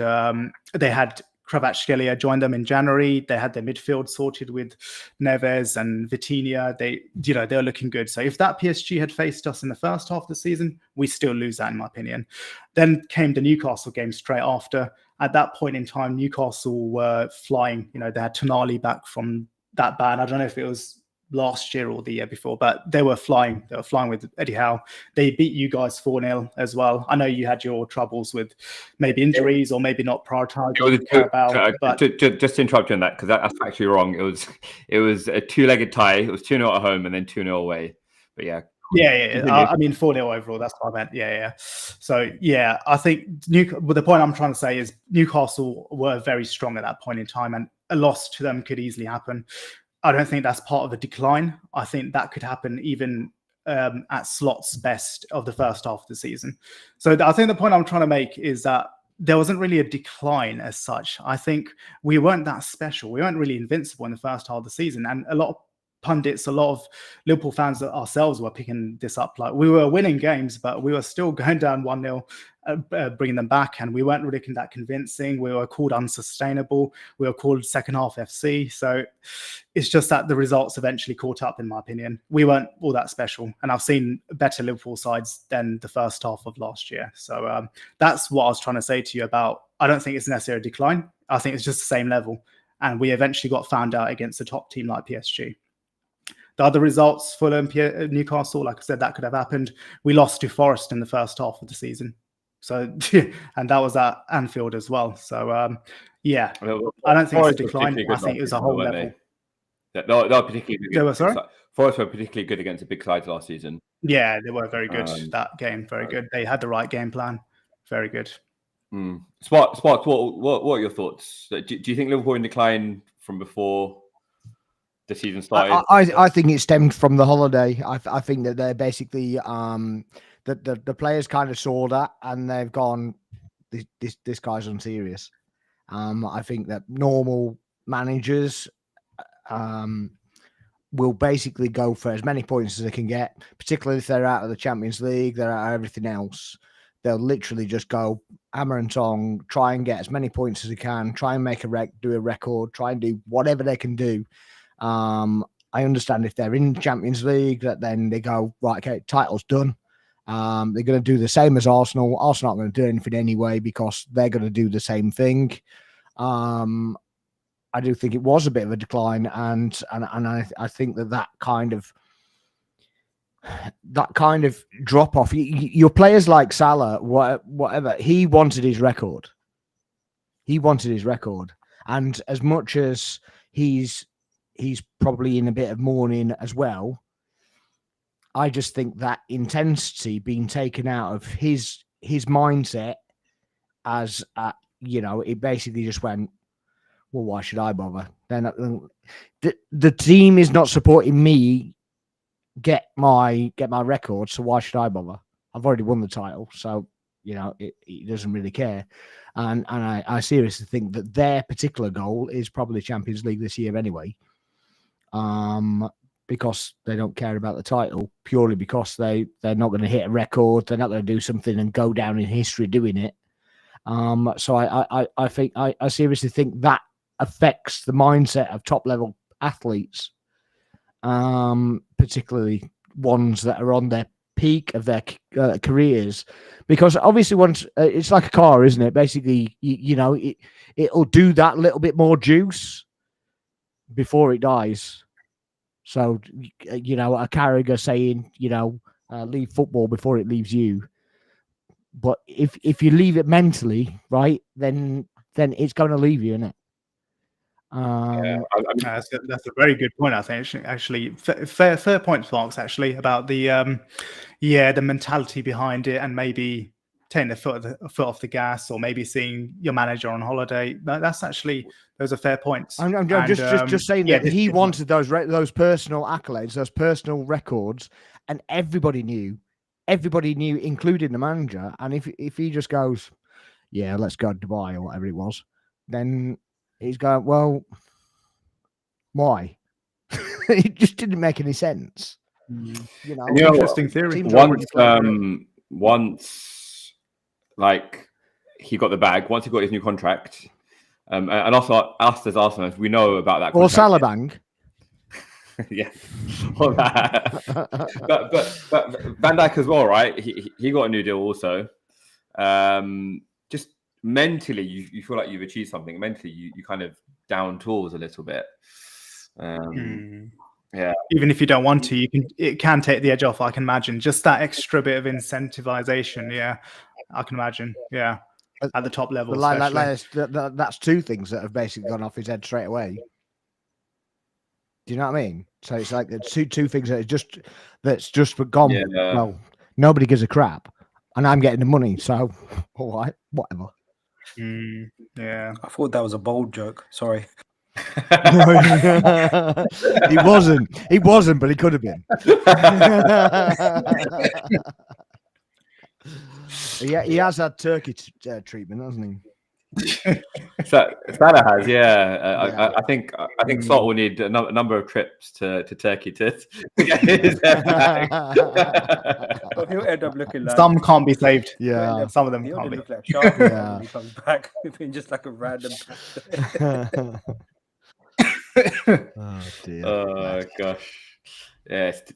they had Kvaratskhelia joined them in January. They had their midfield sorted with Neves and Vitinha. They were looking good. So if that PSG had faced us in the first half of the season, we still lose that, in my opinion. Then came the Newcastle game straight after. At that point in time, Newcastle were flying. They had Tonali back from that ban. I don't know if it was last year or the year before, but they were flying. They were flying with Eddie Howe. They beat you guys 4-0 as well. I know you had your troubles with maybe injuries or maybe not prioritizing Carabao. But just to interrupt you on that, because that's actually wrong. It was a 2-legged tie. It was 2-0 at home and then 2-0 away. But yeah. Yeah. I mean, 4-0 overall. That's what I meant. Yeah. So, yeah, I think the point I'm trying to say is Newcastle were very strong at that point in time, and a loss to them could easily happen. I don't think that's part of a decline. I think that could happen even at Slot's best of the first half of the season. So I think the point I'm trying to make is that there wasn't really a decline as such. I think we weren't that special. We weren't really invincible in the first half of the season. And a lot of pundits, a lot of Liverpool fans ourselves were picking this up. Like, we were winning games, but we were still going down 1-0, bringing them back. And we weren't really that convincing. We were called unsustainable. We were called second half FC. So it's just that the results eventually caught up, in my opinion. We weren't all that special. And I've seen better Liverpool sides than the first half of last year. So that's what I was trying to say to you about, I don't think it's necessarily a decline. I think it's just the same level. And we eventually got found out against a top team like PSG. The other results, Fulham, Newcastle, like I said, that could have happened. We lost to Forest in the first half of the season. So, and that was at Anfield as well. So, yeah, I don't think it's a decline. I think it was a whole level. They were particularly good. Sorry? Forest were particularly good against the big sides last season. Yeah, they were very good that game. Very good. They had the right game plan. Very good. Sparx, what are your thoughts? Do you think Liverpool in decline from before the season started? I think it stemmed from the holiday. I think that they're basically the players kind of saw that and they've gone, this guy's unserious. I think that normal managers will basically go for as many points as they can get, particularly if they're out of the Champions League, they're out of everything else. They'll literally just go hammer and tong, try and get as many points as they can, try and make do a record, try and do whatever they can do. I understand if they're in the Champions League that then they go, right, okay, title's done. They're going to do the same as Arsenal. Arsenal aren't going to do anything anyway because they're going to do the same thing. I do think it was a bit of a decline, and I think that kind of drop off. Your players like Salah, whatever, he wanted his record. And as much as he's probably in a bit of mourning as well, I just think that intensity being taken out of his mindset, as it basically just went, well, why should I bother? Then the team is not supporting me get my record, so why should I bother? I've already won the title, so he doesn't really care. And I seriously think that their particular goal is probably Champions League this year anyway. Because they don't care about the title, purely because they're not going to hit a record, they're not going to do something and go down in history doing it. So I seriously think that affects the mindset of top level athletes, particularly ones that are on their peak of their careers, because obviously once it's like a car, isn't it? Basically, it'll do that little bit more juice before it dies. So, a Carragher saying, leave football before it leaves you. But if you leave it mentally, right, then it's going to leave you, isn't it? That's a very good point, I think. Actually, fair point, Sparx, actually, about the mentality behind it, and maybe taking the foot off the gas, or maybe seeing your manager on holiday. That's actually, those are fair points. I'm just saying that he wanted those personal accolades, those personal records, and everybody knew, including the manager. And if he just goes, yeah, let's go to Dubai or whatever it was, then he's going, well, why? It just didn't make any sense. Interesting theory. Once, like, he got the bag, once he got his new contract, and also us as Arsenal, we know about that. Or Salabang. Yeah. but Van Dijk as well, right? He got a new deal also. Just mentally, you feel like you've achieved something. Mentally, you kind of down tools a little bit. Yeah. Even if you don't want to, it can take the edge off. I can imagine just that extra bit of incentivization. Yeah, I can imagine. Yeah, at the top level. That's two things that have basically gone off his head straight away. Do you know what I mean? So it's like it's two things that's just gone. Yeah. Well, nobody gives a crap, and I'm getting the money. So, all right, whatever. Yeah, I thought that was a bold joke. Sorry. He wasn't, but he could have been. Yeah, he has had turkey treatment, hasn't he? Salah has, yeah. I think Salt will need a number of trips to Turkey to get his head back. But he'll end up looking like Some can't be saved. Yeah. Some of them he can't only be. look like Charlie Yeah. when he comes back, being just like a random. Oh dear. Oh gosh, yeah, it's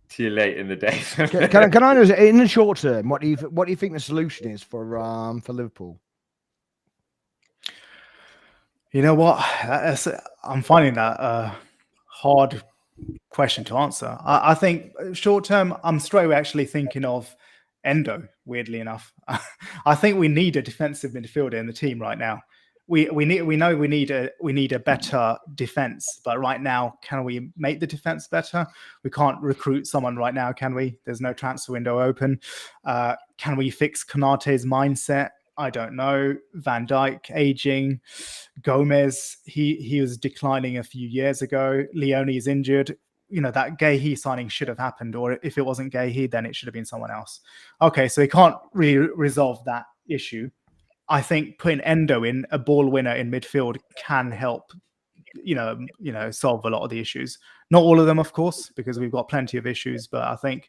too late in the day. Can I know, in the short term, what do you think the solution is for Liverpool? You know what? I'm finding that a hard question to answer. I think short term, I'm straight away actually thinking of Endo. Weirdly enough, I think we need a defensive midfielder in the team right now. We know we need a better defense, but right now, can we make the defense better? We can't recruit someone right now, can we? There's no transfer window open. Can we fix Konate's mindset? I don't know. Van Dijk aging, Gomez he was declining a few years ago. Leone is injured. You know, that Gahey signing should have happened, or if it wasn't Gahey, then it should have been someone else. Okay, so he can't really resolve that issue. I think putting Endo in, a ball winner in midfield, can help, solve a lot of the issues. Not all of them, of course, because we've got plenty of issues. But I think,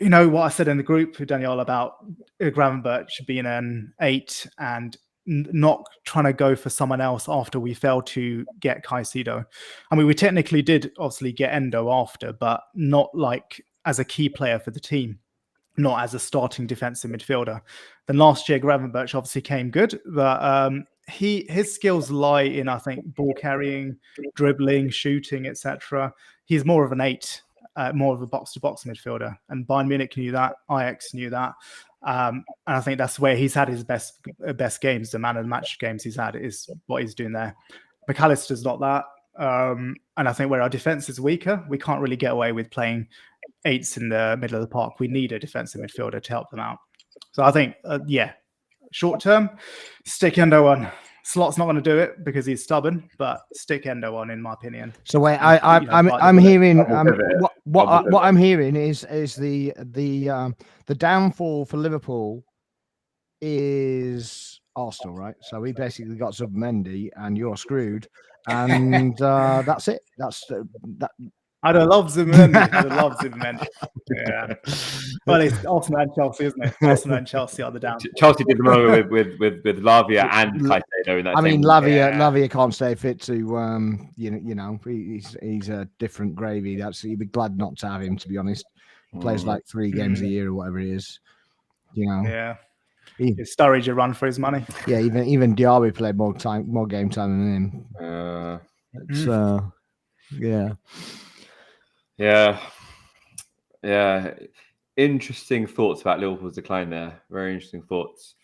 what I said in the group with Daniel about Gravenberch being an 8 and not trying to go for someone else after we failed to get Caicedo. I mean, we technically did obviously get Endo after, but not like as a key player for the team. Not as a starting defensive midfielder. Then last year, Gravenberch obviously came good, but his skills lie in, I think, ball carrying, dribbling, shooting, etc. He's more of an 8, more of a box-to-box midfielder. And Bayern Munich knew that. Ajax knew that. And I think that's where he's had his best games. The man of the match games he's had is what he's doing there. McAllister's not that. And I think where our defense is weaker, we can't really get away with playing 8s in the middle of the park. We need a defensive midfielder to help them out. So I think, short term, stick Endo on. Slot's not going to do it because he's stubborn, but stick Endo on, in my opinion. So wait, I'm hearing what I'm hearing is the downfall for Liverpool is Arsenal, right? So we basically got Zubimendi, and you're screwed, and that's it. That's that. I don't love Zubimendi. Yeah. Well, it's Arsenal and Chelsea, isn't it? Arsenal and Chelsea are the down. Chelsea did them over with Lavia and Caicedo in that. I mean, Lavia can't stay fit to he's a different gravy. You'd be glad not to have him, to be honest. He plays like 3 games a year or whatever it is. Yeah. Sturridge a run for his money. Yeah, even Diaby played more game time than him. Yeah. Interesting thoughts about Liverpool's decline there. Very interesting thoughts.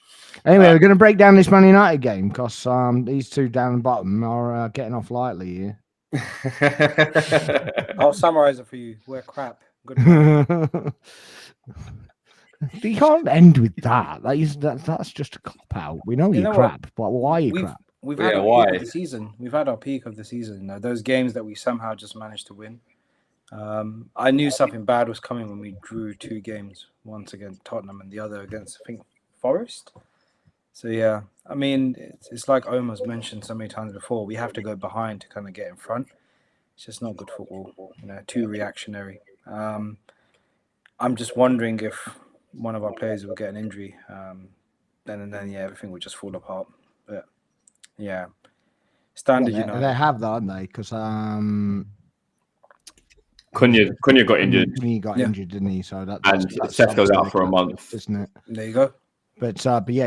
Anyway, we're going to break down this Man United game because these two down the bottom are getting off lightly here. I'll summarize it for you. We're crap. Good. You can't end with that. That's just a cop out. We know you're crap, but why are you crap? We've had our peak of the season. We've had our peak of the season. Those games that we somehow just managed to win. I knew something bad was coming when we drew 2 games, once against Tottenham and the other against, I think, Forest. So yeah, I mean, it's like Omar's mentioned so many times before. We have to go behind to kind of get in front. It's just not good football. Too reactionary. I'm just wondering if one of our players will get an injury, then everything will just fall apart. But yeah, standard. They have that, haven't they? Because Cunha got injured. He got injured, didn't he? So that's Seth goes out for a month, isn't it? There you go. But yeah,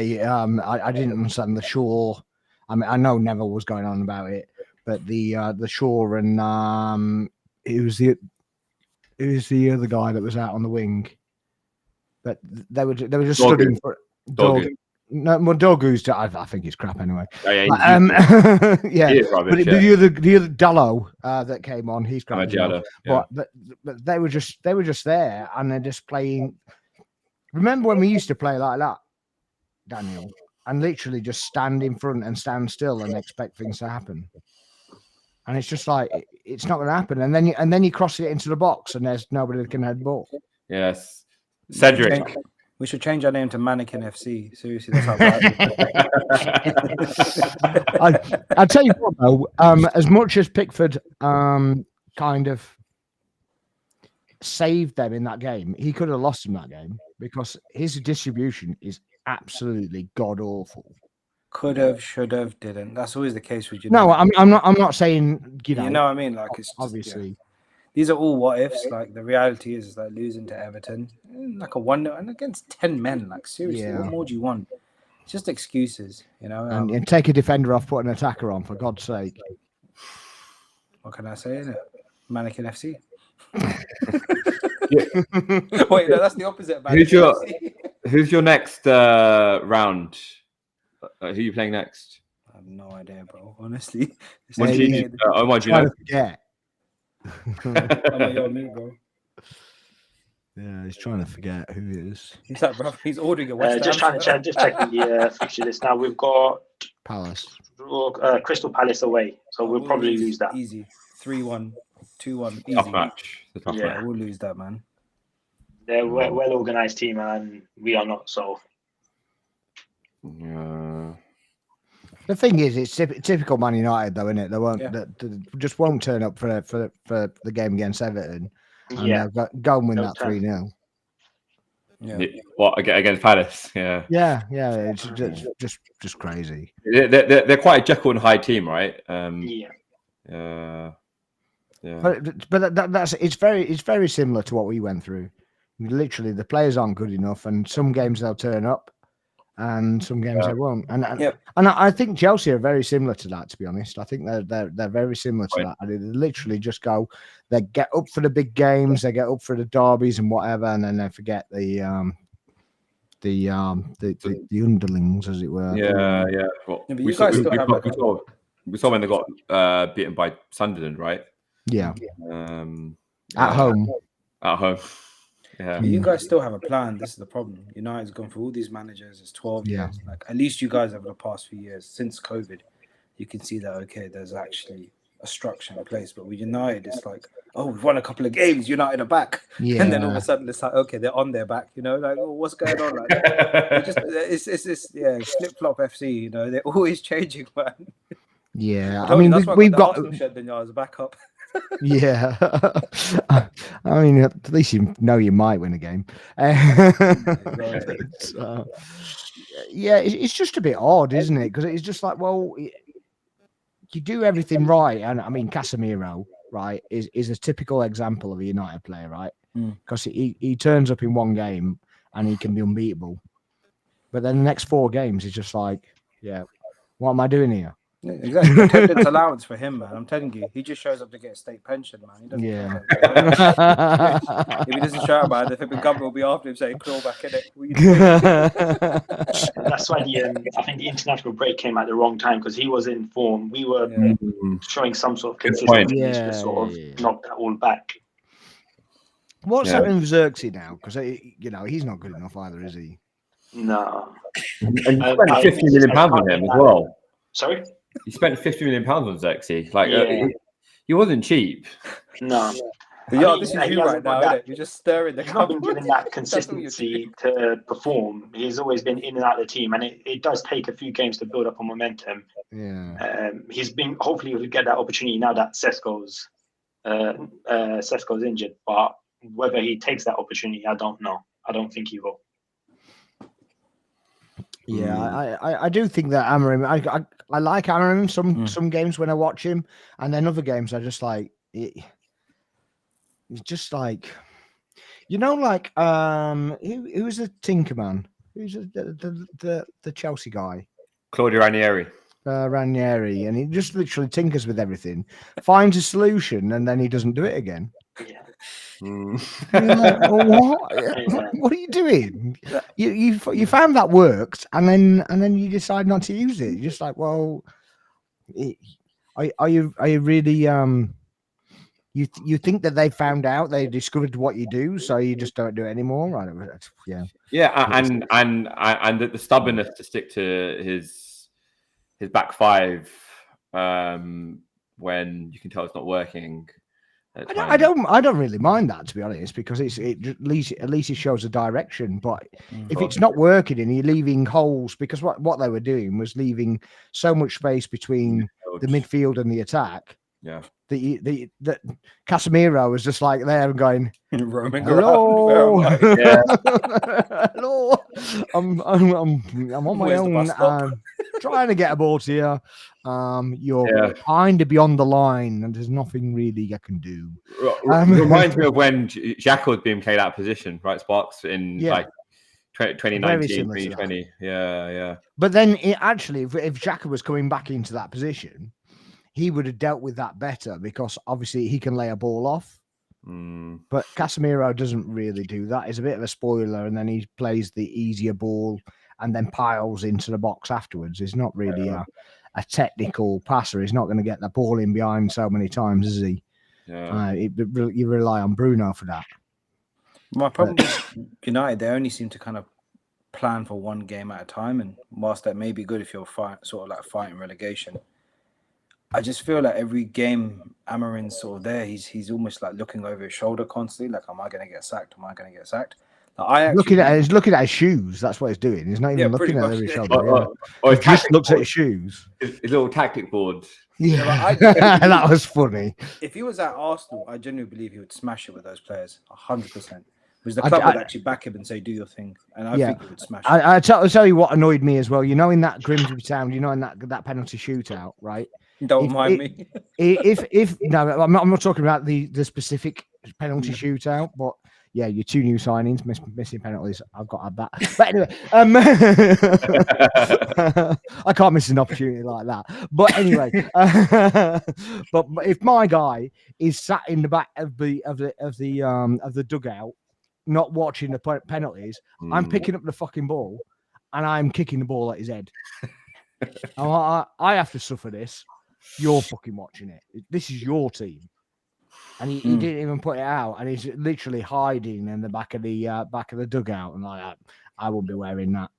I didn't understand the Shaw. I mean, I know Neville was going on about it, but the Shaw and it was the other guy that was out on the wing. But they were just studying for Dog. No, Dogu's. I think he's crap anyway. Oh, yeah, but the other Dallo that came on, he's crap. But they were just there, and they're just playing. Remember when we used to play like that, Daniel, and literally just stand in front and stand still and expect things to happen. And it's just like it's not going to happen. And then you cross it into the box, and there's nobody that can head ball. Yes, Cedric. We should change our name to Mannequin FC. Seriously, that's how bad. I'll tell you what, though. As much as Pickford kind of saved them in that game, he could have lost in that game because his distribution is absolutely god awful. Could have, should have, didn't. That's always the case with you. No, I'm not saying you know what I mean. Like, it's just, obviously. Yeah. These are all what ifs. Like, the reality is like losing to Everton, like a 1-0 and against 10 men. Like, seriously, what more do you want? It's just excuses, you know. And take a defender off, put an attacker on, for God's sake. What can I say? Isn't it? Mannequin FC. Wait, no, that's the opposite. Of who's your next round? Who are you playing next? I have no idea, bro. Honestly, What do you know? Forget. Me, bro. Yeah, he's trying to forget who he is. He's like, bro, he's ordering a West just Ham. checking the fixture list now. We've got Palace, Crystal Palace away, so we'll probably lose that. Easy, 3-1, 2-1. Easy. Tough match. Yeah, we'll lose that, man. They're a well-organized team, and we are not. So, the thing is, it's typical Man United, though, isn't it? They won't, they just won't turn up for the game against Everton. And go and win that 3-0. Yeah. What against Palace? Yeah. It's just crazy. They're quite a Jekyll and Hyde team, right? Yeah. But that's it's very similar to what we went through. Literally, the players aren't good enough, and some games they'll turn up, and some games they won't. And I think Chelsea are very similar to that. To be honest, I think they're very similar to that. And they literally just go, they get up for the big games, they get up for the derbies and whatever, and then they forget the underlings, as it were. Yeah. Well, we saw when they got beaten by Sunderland, right? Yeah. At home. Yeah. You guys still have a plan. This is the problem. United's gone through all these managers. It's 12 years. Like, at least you guys over the past few years, since COVID, you can see that, okay, there's actually a structure in place. But with United, it's like, oh, we've won a couple of games, United are back. Yeah. And then all of a sudden it's like, okay, they're on their back, you know, like, oh, what's going on? Like, it's flip-flop FC, you know, they're always changing, man. Yeah. I mean, we've got as a backup. Yeah. I mean, at least you know you might win a game. It's just a bit odd, isn't it? Because it's just like, well, you do everything right. And I mean, Casemiro, right, is a typical example of a United player, right? Because he turns up in one game and he can be unbeatable. But then the next 4 games, he's just like, yeah, what am I doing here? Yeah, exactly. Attendance allowance for him, man. I'm telling you, he just shows up to get a state pension, man. He doesn't if he doesn't show up, man, the government will be after him saying, claw back in it. That's why I think the international break came at the wrong time, because he was in form. We were showing some sort of consistency to sort of knock that all back. What's happening with Xerxes now? Because he's not good enough either, is he? No. And you spent £50 million on him as well. Sorry? You spent £50 million on Xerxes. Like, he wasn't cheap. No. This is you right now, isn't it? You're just stirring the cup. He's not been given that consistency to perform. He's always been in and out of the team, and it does take a few games to build up a momentum. Yeah. Hopefully he'll get that opportunity now that Sesko's injured, but whether he takes that opportunity, I don't know. I don't think he will. Yeah, I do think that Amorim. I like Amorim some games when I watch him, and then other games I just like he's just like, like who's the Tinkerman? Who's the Chelsea guy? Claudio Ranieri. Ranieri, and he just literally tinkers with everything, finds a solution, and then he doesn't do it again. Yeah. You're like, what are you doing? You found that worked, and then you decide not to use it. You're just like, well, are you really you think that they found out, they discovered what you do, so you just don't do it anymore, right? And the stubbornness to stick to his back five when you can tell it's not working. I don't really mind that, to be honest, because at least it shows a direction. But if it's not working and you're leaving holes, because what they were doing was leaving so much space between the midfield and the attack. Yeah. That Casemiro was just like there and going, roaming hello, around. Where am I? hello, I'm on my Where's the own. bus stop? Trying to get a ball to you. You're kind of beyond the line, and there's nothing really I can do. Reminds me of when Xhaka was being played out of position, right? Sparks in like 2019, 2020. Yeah. But then if Xhaka was coming back into that position, he would have dealt with that better because obviously he can lay a ball off. But Casemiro doesn't really do that. He's a bit of a spoiler, and then he plays the easier ball and then piles into the box afterwards. He's not really a technical passer. He's not going to get the ball in behind so many times, is he? Yeah. You rely on Bruno for that. My problem with United, they only seem to kind of plan for one game at a time, and whilst that may be good if you're fighting relegation, I just feel like every game Amarin's sort of there, he's almost like looking over his shoulder constantly. Like, am I going to get sacked? Am I going to get sacked? Like, he's looking at his shoes. That's what he's doing. He's not even looking at his shoulder. He just looks at his shoes. His little tactic board. Yeah, that was funny. If he was at Arsenal, I genuinely believe he would smash it with those players, 100%. Because the club would actually back him and say, "Do your thing," and I think he would smash it. I'll tell you what annoyed me as well. You know, in that Grimsby Town, in that penalty shootout, right? Don't mind me. No, I'm not talking about the specific penalty shootout, but yeah, your two new signings, missing penalties. I've got to add that. But anyway, I can't miss an opportunity like that. But anyway, but if my guy is sat in the back of the dugout, not watching the penalties, I'm picking up the fucking ball and I'm kicking the ball at his head. I have to suffer this. You're fucking watching it. This is your team. And he didn't even put it out, and he's literally hiding in the back of the dugout, and like that. I wouldn't be wearing that.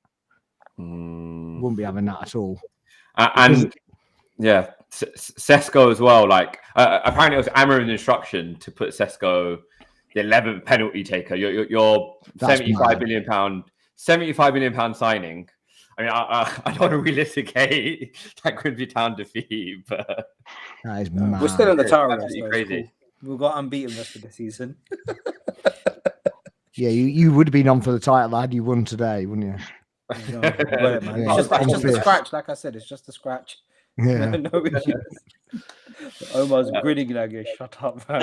Wouldn't be having that at all. And Sesko as well. Like apparently, it was Amarin's instruction to put Sesko the 11th penalty taker. Your £75 million signing. I mean, I don't want to relitigate that Grimsby Town defeat, but that is mad. We're still in the title race. Crazy. Cool. We've got unbeaten rest of the season. Yeah, you would have been on for the title had you won today, wouldn't you? It's just a scratch, like I said. It's just a scratch. Yeah. No issues. Omar's grinning like, shut up, man.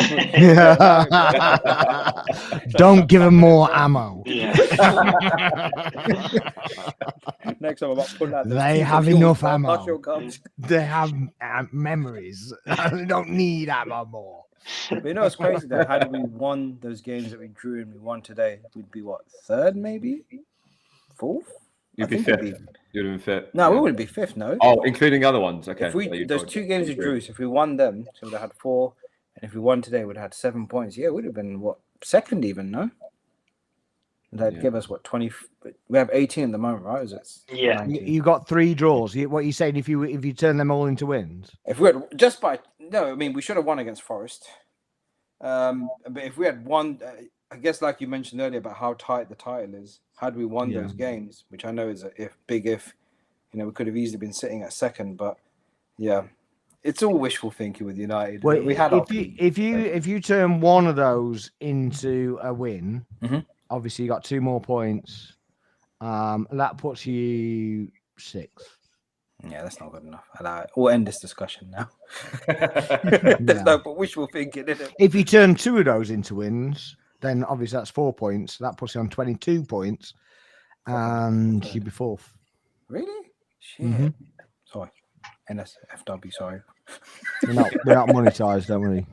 Don't give him more ammo. Yeah. Next time I'm about pulling out. They have enough ammo. They have memories. They don't need ammo more. But you know what's crazy though? Had we won those games that we drew and we won today, we'd be what, third maybe? Fourth? You'd be fifth. You'd have been fifth. No, we wouldn't be fifth, no. Oh, including other ones. Okay. If those two games we drew, so if we won them, so we'd have had 4, and if we won today, we'd have had 7 points. Yeah, it would have been what, second even, no? That'd give us what, 20? We have 18 at the moment, right? Is it? Yeah. You got 3 draws. What are you saying? If you turn them all into wins? If we had we should have won against Forest. But if we had won, I guess like you mentioned earlier about how tight the title is. Had we won those games, which I know is a big if, we could have easily been sitting at second. But yeah, it's all wishful thinking with United. Well, if you turn one of those into a win, obviously you got 2 more points. That puts you 6th. Yeah, that's not good enough. We'll end this discussion now. There's no wishful thinking, is it? If you turn 2 of those into wins, then obviously that's 4 points. That puts you on 22 points, and you'd be 4th. Really? Shit. Sorry. NSFW, sorry. We're not monetized, don't we?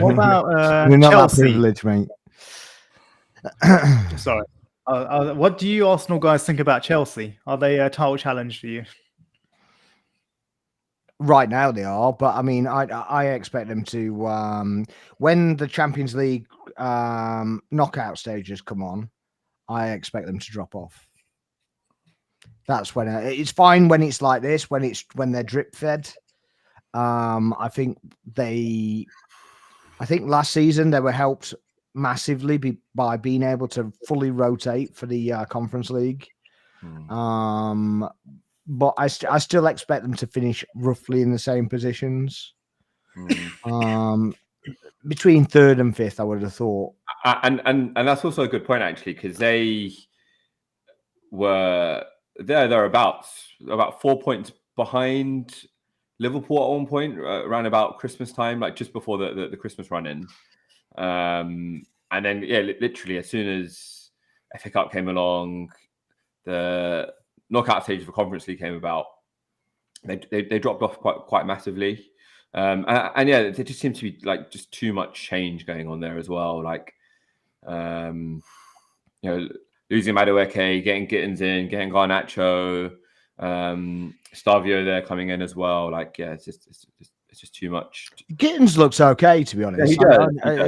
What about we're not Chelsea? that privileged, mate. Sorry. What do you Arsenal guys think about Chelsea? Are they a title challenge for you? Right now they are, but I mean, I expect them to when the Champions League knockout stages come on, I expect them to drop off. That's when it's fine when it's like this, when they're drip fed. I think they I think last season they were helped massively by being able to fully rotate for the Conference League. But I still expect them to finish roughly in the same positions. Between third and fifth, I would have thought. And that's also a good point, actually, because they were about 4 points behind Liverpool at one point, around about Christmas time, like just before the Christmas run in. And then, literally as soon as FA Cup came along, the knockout stage of the Conference League came about, they dropped off quite massively. And there just seems to be like just too much change going on there as well. Like, losing Madueke, getting Gittins in, getting Garnacho, Stavio there coming in as well. Like, it's just too much. Gittins looks okay, to be honest.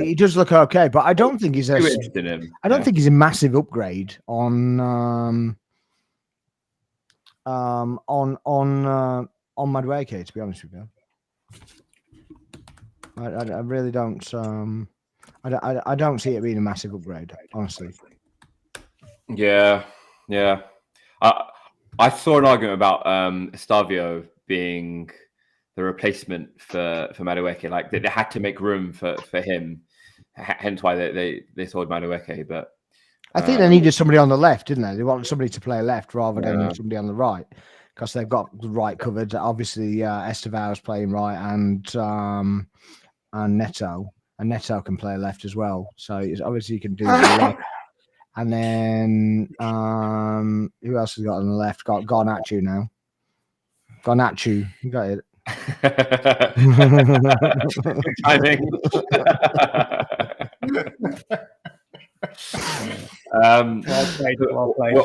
He does look okay, but I don't think he's I don't think he's a massive upgrade on Madueke, to be honest with you. I really don't. I don't see it being a massive upgrade, honestly. Yeah. I saw an argument about Stavio being the replacement for Madueke. Like they had to make room for him, hence why they sold Madueke. But I think they needed somebody on the left, didn't they? They wanted somebody to play left rather than somebody on the right, because they've got the right covered. Obviously, Estevao's playing right, and Neto can play left as well. So obviously you can do that. And then who else has got on the left? Got Garnacho now. Garnacho, you got it. I think. Well played.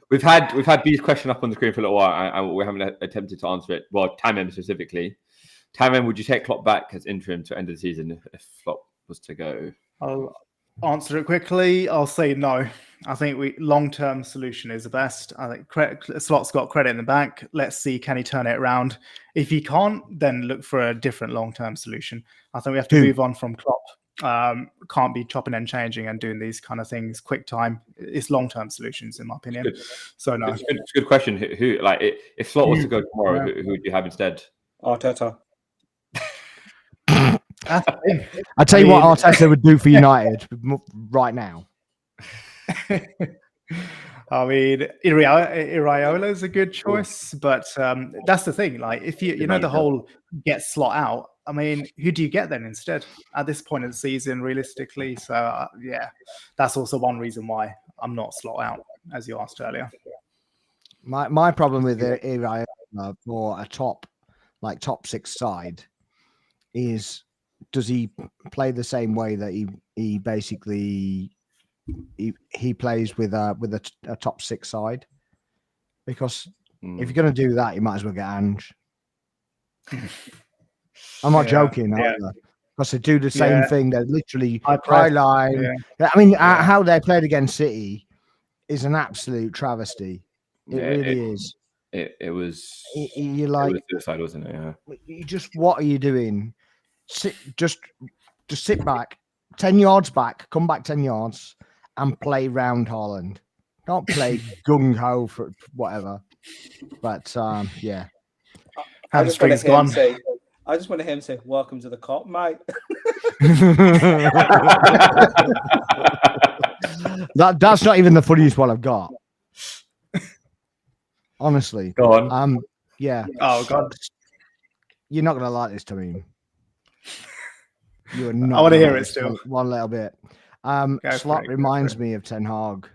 We've had B's question up on the screen for a little while, and we haven't attempted to answer it. Well, Tamim specifically. Tamim, would you take Klopp back as interim to end of the season if Klopp was to go? I'll answer it quickly. I'll say no. I think long-term solution is the best. I think Slot's got credit in the bank. Let's see, can he turn it around? If he can't, then look for a different long-term solution. I think we have to move on from Klopp. Can't be chopping and changing and doing these kind of things quick time. It's long-term solutions, in my opinion. So no. It's a good question. Who like if Slot was to go tomorrow, who would you have instead? Arteta. I tell you what Arteta would do for United right now. I mean, Iraola is a good choice, but that's the thing. Like, if you know the whole get Slot out, I mean, who do you get then instead at this point in the season, realistically? So that's also one reason why I'm not Slot out, as you asked earlier. My problem with Iraola for a top six side is, does he play the same way that he basically he plays with a top six side? Because if you're going to do that, you might as well get Ange. I'm not joking either, because they do the same thing. They're literally high line. I mean, how they played against City is an absolute travesty. It really is. It was. You're like, it was suicide, wasn't it? Yeah. You just, what are you doing? Just sit back, 10 yards back, come back 10 yards, and play round Haaland. Don't play gung ho for whatever. But yeah. I just want to hear him say, "Welcome to the cop, mate." That's not even the funniest one I've got. Honestly. Go on. Yeah. Oh God. You're not gonna like this, Tamim. You are not. I want to hear it still. One little bit. Slot reminds me of Ten Hag.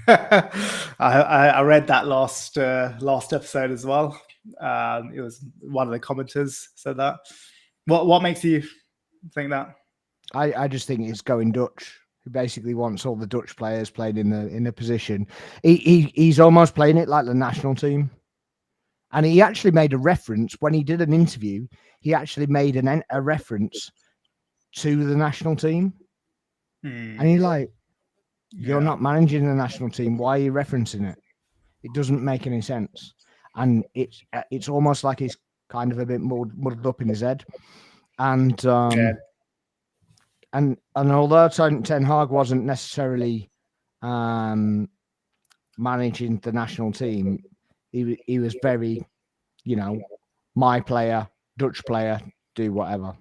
I read that last episode as well. It was one of the commenters said that. What makes you think that? I just think it's going Dutch. He basically wants all the Dutch players playing in a position. He's almost playing it like the national team. And he actually made a reference when he did an interview. He actually made a reference to the national team. And he's like, "You're not managing the national team. Why are you referencing it? It doesn't make any sense." And it's almost like he's kind of a bit muddled up in his head. And and although Ten Hag wasn't necessarily managing the national team, he was very, my player, Dutch player, do whatever.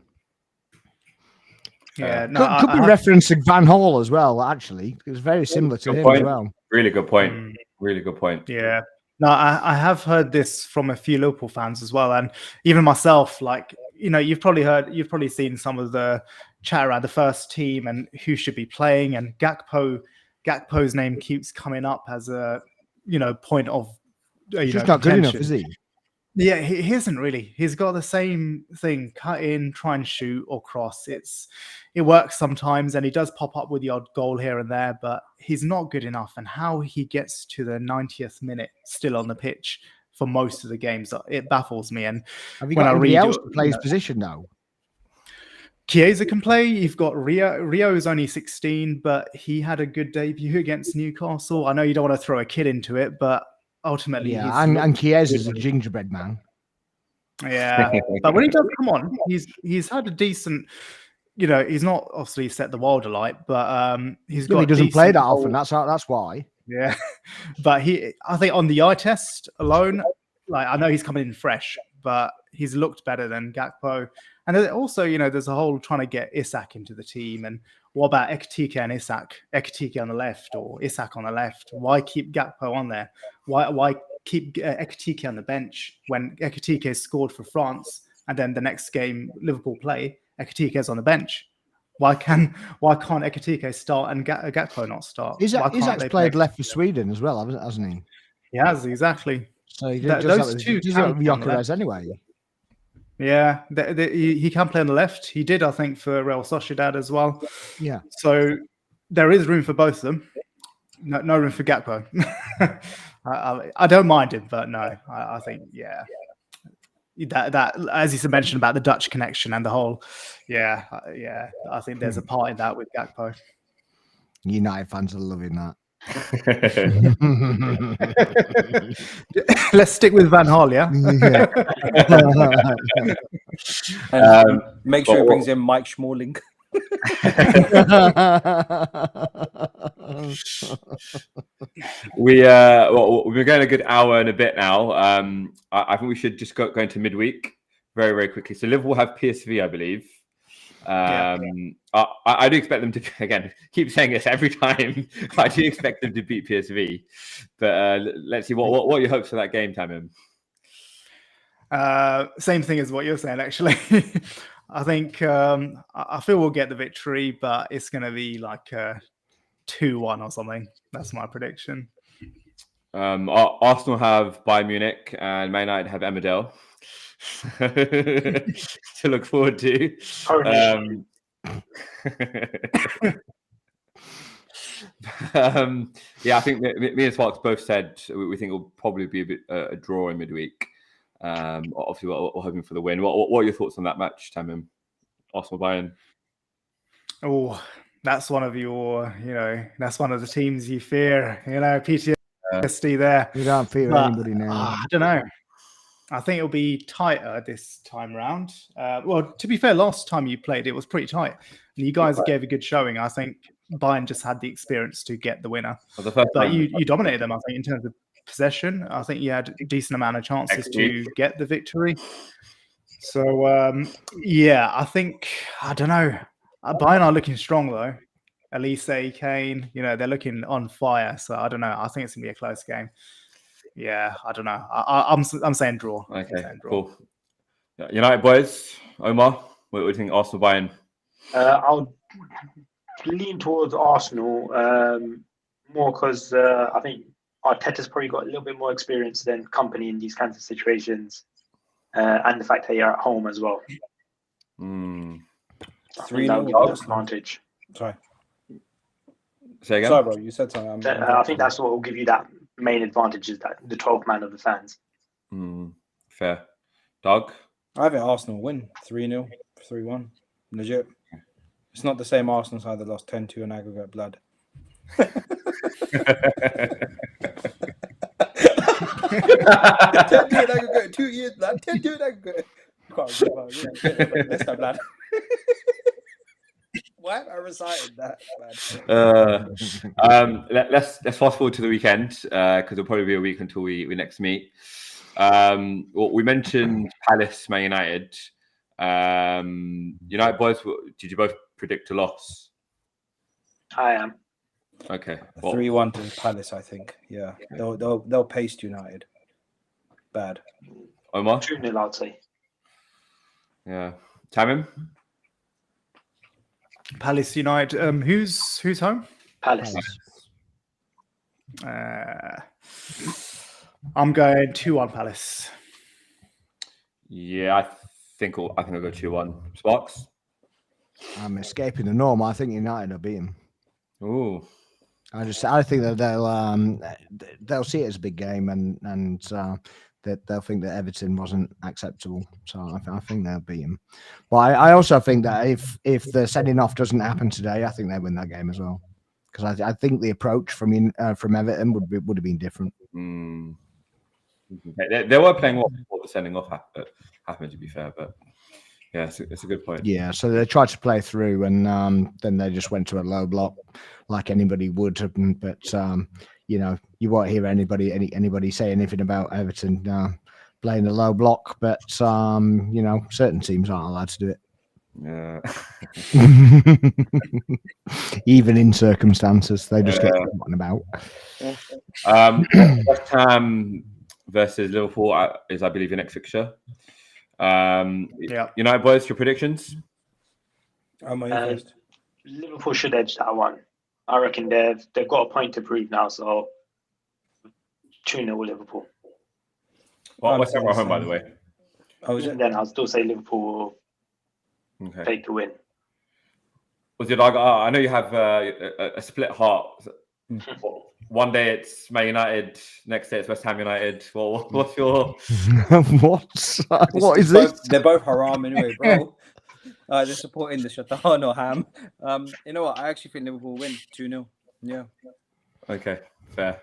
Yeah, could be referencing Van Hall as well. Actually, it was very similar to him as well. Really good point. Really good point. Yeah. No, I have heard this from a few Liverpool fans as well, and even myself. Like, you've probably seen some of the chat around the first team and who should be playing, and Gakpo's name keeps coming up as a point of just not good enough, is he? Yeah, he isn't really. He's got the same thing: cut in, try and shoot, or cross. It works sometimes, and he does pop up with the odd goal here and there, but he's not good enough. And how he gets to the 90th minute still on the pitch for most of the games, it baffles me. And have you got anybody else to play his position now? Chiesa can play. You've got Rio. Rio is only 16, but he had a good debut against Newcastle. I know you don't want to throw a kid into it, but ultimately, and Chiesa is a gingerbread man. Yeah, but when he does come on, he's had a decent. He's not obviously set the world alight, but he's got. He doesn't play that often. That's why. Yeah, but I think on the eye test alone, like, I know he's coming in fresh, but he's looked better than Gakpo. And then also, there's a whole trying to get Isak into the team. And what about Ekitike and Isak? Ekitike on the left or Isak on the left? Why keep Gakpo on there? Why keep Ekitike on the bench when Ekitike scored for France, and then the next game Liverpool play, Ekitike is on the bench? Why can't Ekitike start and Gakpo not start? Isak's played left for Sweden as well, hasn't he? He has, exactly. So those two Gyökeres anyway. Yeah, he can play on the left. He did, I think, for Real Sociedad as well. Yeah. So there is room for both of them. No room for Gakpo. I don't mind him, but no, I think, yeah. That as you mentioned about the Dutch connection and the whole, I think there's a part in that with Gakpo. United fans are loving that. Let's stick with Van Gaal, yeah. And make sure he brings in Mike Schmalling. We've been going a good hour and a bit now. I think we should just go into midweek very, very quickly. So Liverpool have PSV, I believe. I do expect them to, again, keep saying this every time. I do expect them to beat PSV, but let's see what are your hopes for that game, Tamim? Same thing as what you're saying, actually. I think I feel we'll get the victory, but it's going to be like 2-1 or something. That's my prediction. Arsenal have Bayern Munich and Man United have Emmerdale. To look forward to. I think me and Sparx both said we think it'll probably be a draw in midweek. Obviously, we're hoping for the win. What are your thoughts on that match, Tamim? Arsenal Bayern. Oh, that's one of your, that's one of the teams you fear. PTSD there. You don't fear anybody now. I don't know. I think it'll be tighter this time round. Well, to be fair, last time you played, it was pretty tight. And you guys gave a good showing. I think Bayern just had the experience to get the winner. But you dominated them, I think, in terms of possession. I think you had a decent amount of chances to get the victory. So, I think, I don't know. Bayern are looking strong, though. Elise, Kane, they're looking on fire. So, I don't know. I think it's going to be a close game. Yeah, I don't know. I'm saying draw. Okay, cool. United boys, Omar, what do you think? Arsenal Bayern? I'll lean towards Arsenal more because I think Arteta's probably got a little bit more experience than Company in these kinds of situations, and the fact that you're at home as well. 3-0 advantage. Sorry. Say again? Sorry, bro. You said something. I think that's what will give you that main advantage, is that the 12th man of the fans. Fair. Doug? I think Arsenal win 3-0, 3-1. Legit. It's not the same Arsenal side that lost 10-2 in aggregate blood. 10-2 in aggregate, 2 years, man. 10-2 in aggregate. Let's go, lad. Why have I recited that, man? Let's fast forward to the weekend because it'll probably be a week until we next meet. Well, we mentioned Palace, Man United. United boys, did you both predict a loss? I am. Okay. 3-1 to Palace, I think. Yeah, they'll paste United. Bad. Omar? 2-0, I'd say. Yeah. Tamim? Palace United. Who's home? Palace. I'm going 2-1 Palace. Yeah, I think I'll go 2-1. Sparx? I'm escaping the norm. I think United will beat him. Ooh. I think that they'll see it as a big game and that they'll think that Everton wasn't acceptable. So I think they'll beat him. But I also think that if the sending off doesn't happen today, I think they win that game as well. Because I think the approach from Everton would have been different. Mm. They were playing well before the sending off happened, to be fair, but yeah, it's a good point. Yeah, so they tried to play through, and then they just went to a low block, like anybody would. But you won't hear anybody say anything about Everton playing a low block. But certain teams aren't allowed to do it. Yeah. Even in circumstances, they just get forgotten about. West Ham versus Liverpool is, I believe, your next fixture. United boys, your predictions? Liverpool should edge that one. I reckon they've got a point to prove now, so 2-0 Liverpool. Well, West Ham are home, by the way. Then I'll still say Liverpool will take the win. Was it like I know you have a split heart. One day it's Man United, next day it's West Ham United. Well, what's your what is this? They're both haram anyway, bro. They're supporting the Shaitan or Ham. You know what? I actually think Liverpool win 2-0. Yeah. Okay. Fair.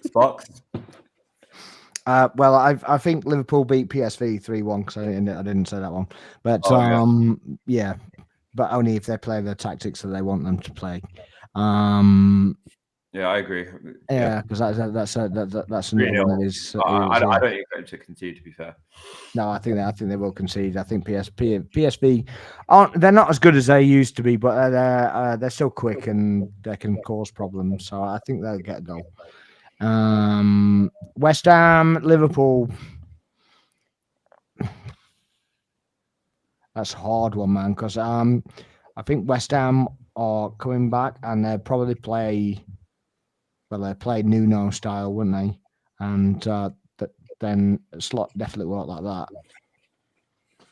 Sparx? Well, I think Liverpool beat PSV 3-1 because I didn't say that one, but yeah, but only if they play the tactics that they want them to play. Yeah, I agree. Yeah, because that's another one that is. I don't expect them to concede. To be fair, no, I think they will concede. I think PSV they're not as good as they used to be, but they're still quick and they can cause problems. So I think they'll get a goal. West Ham, Liverpool. That's a hard one, man, because I think West Ham are coming back and they'll probably play. Well, they played Nuno style, wouldn't they? And then Slot definitely worked like that.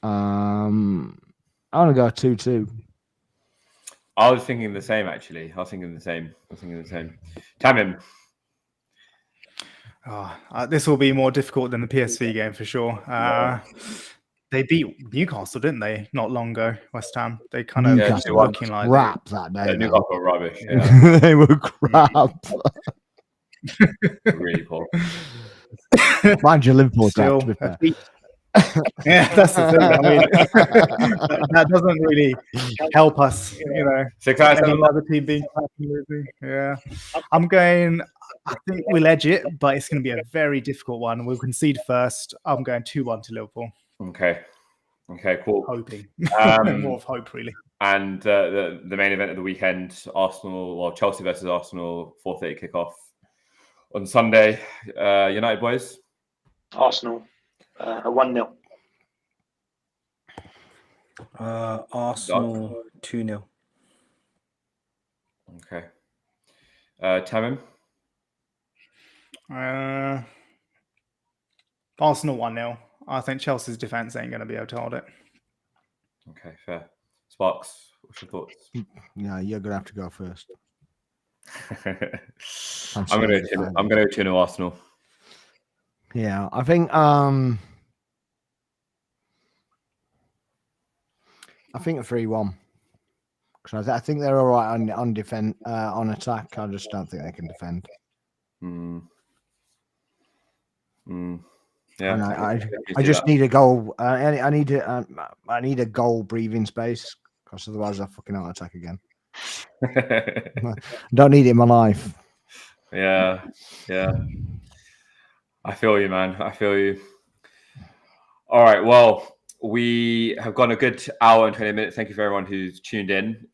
I want to go 2-2. I was thinking the same, actually. I was thinking the same. Tamim. This will be more difficult than the PSV game for sure. They beat Newcastle, didn't they? Not long ago, West Ham. They kind of looking like crap that day. Newcastle were rubbish. Yeah. They were crap. Really poor. Mind you, Liverpool still. To be fair. Yeah, that's the thing. I mean, that doesn't really help us, you know. 6 out of 7. Another team being yeah. I think we'll edge it, but it's going to be a very difficult one. We'll concede first. I'm going 2-1 to Liverpool. Okay, cool. Hoping. More of hope, really. And the main event of the weekend, Chelsea versus Arsenal, 4:30 kickoff on Sunday. United boys? Arsenal, 1-0. Arsenal, 2-0. Okay. Tamim? Arsenal 1-0. I think Chelsea's defence ain't going to be able to hold it. Okay, fair. Sparx, what's your thoughts? Yeah, you're going to have to go first. I'm going to go 2-0 Arsenal. Yeah, I think a 3-1 because I think they're all right on defend on attack. I just don't think they can defend. Yeah, and I just need a goal. I need a goal breathing space, because otherwise I fucking out attack again. I don't need it in my life. Yeah. I feel you, man. I feel you. All right. Well, we have gone a good hour and 20 minutes. Thank you for everyone who's tuned in.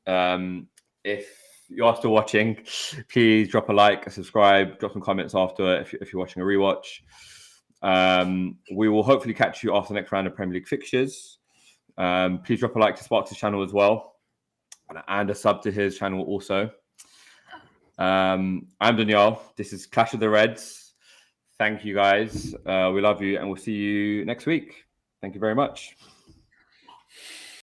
If you are still watching, please drop a like, a subscribe, drop some comments after if you're watching a rewatch. We will hopefully catch you after the next round of Premier League fixtures. Please drop a like to Sparx' channel as well, and a sub to his channel also. I'm Daniel. This is Clash of the Reds. Thank you, guys. We love you, and we'll see you next week. Thank you very much.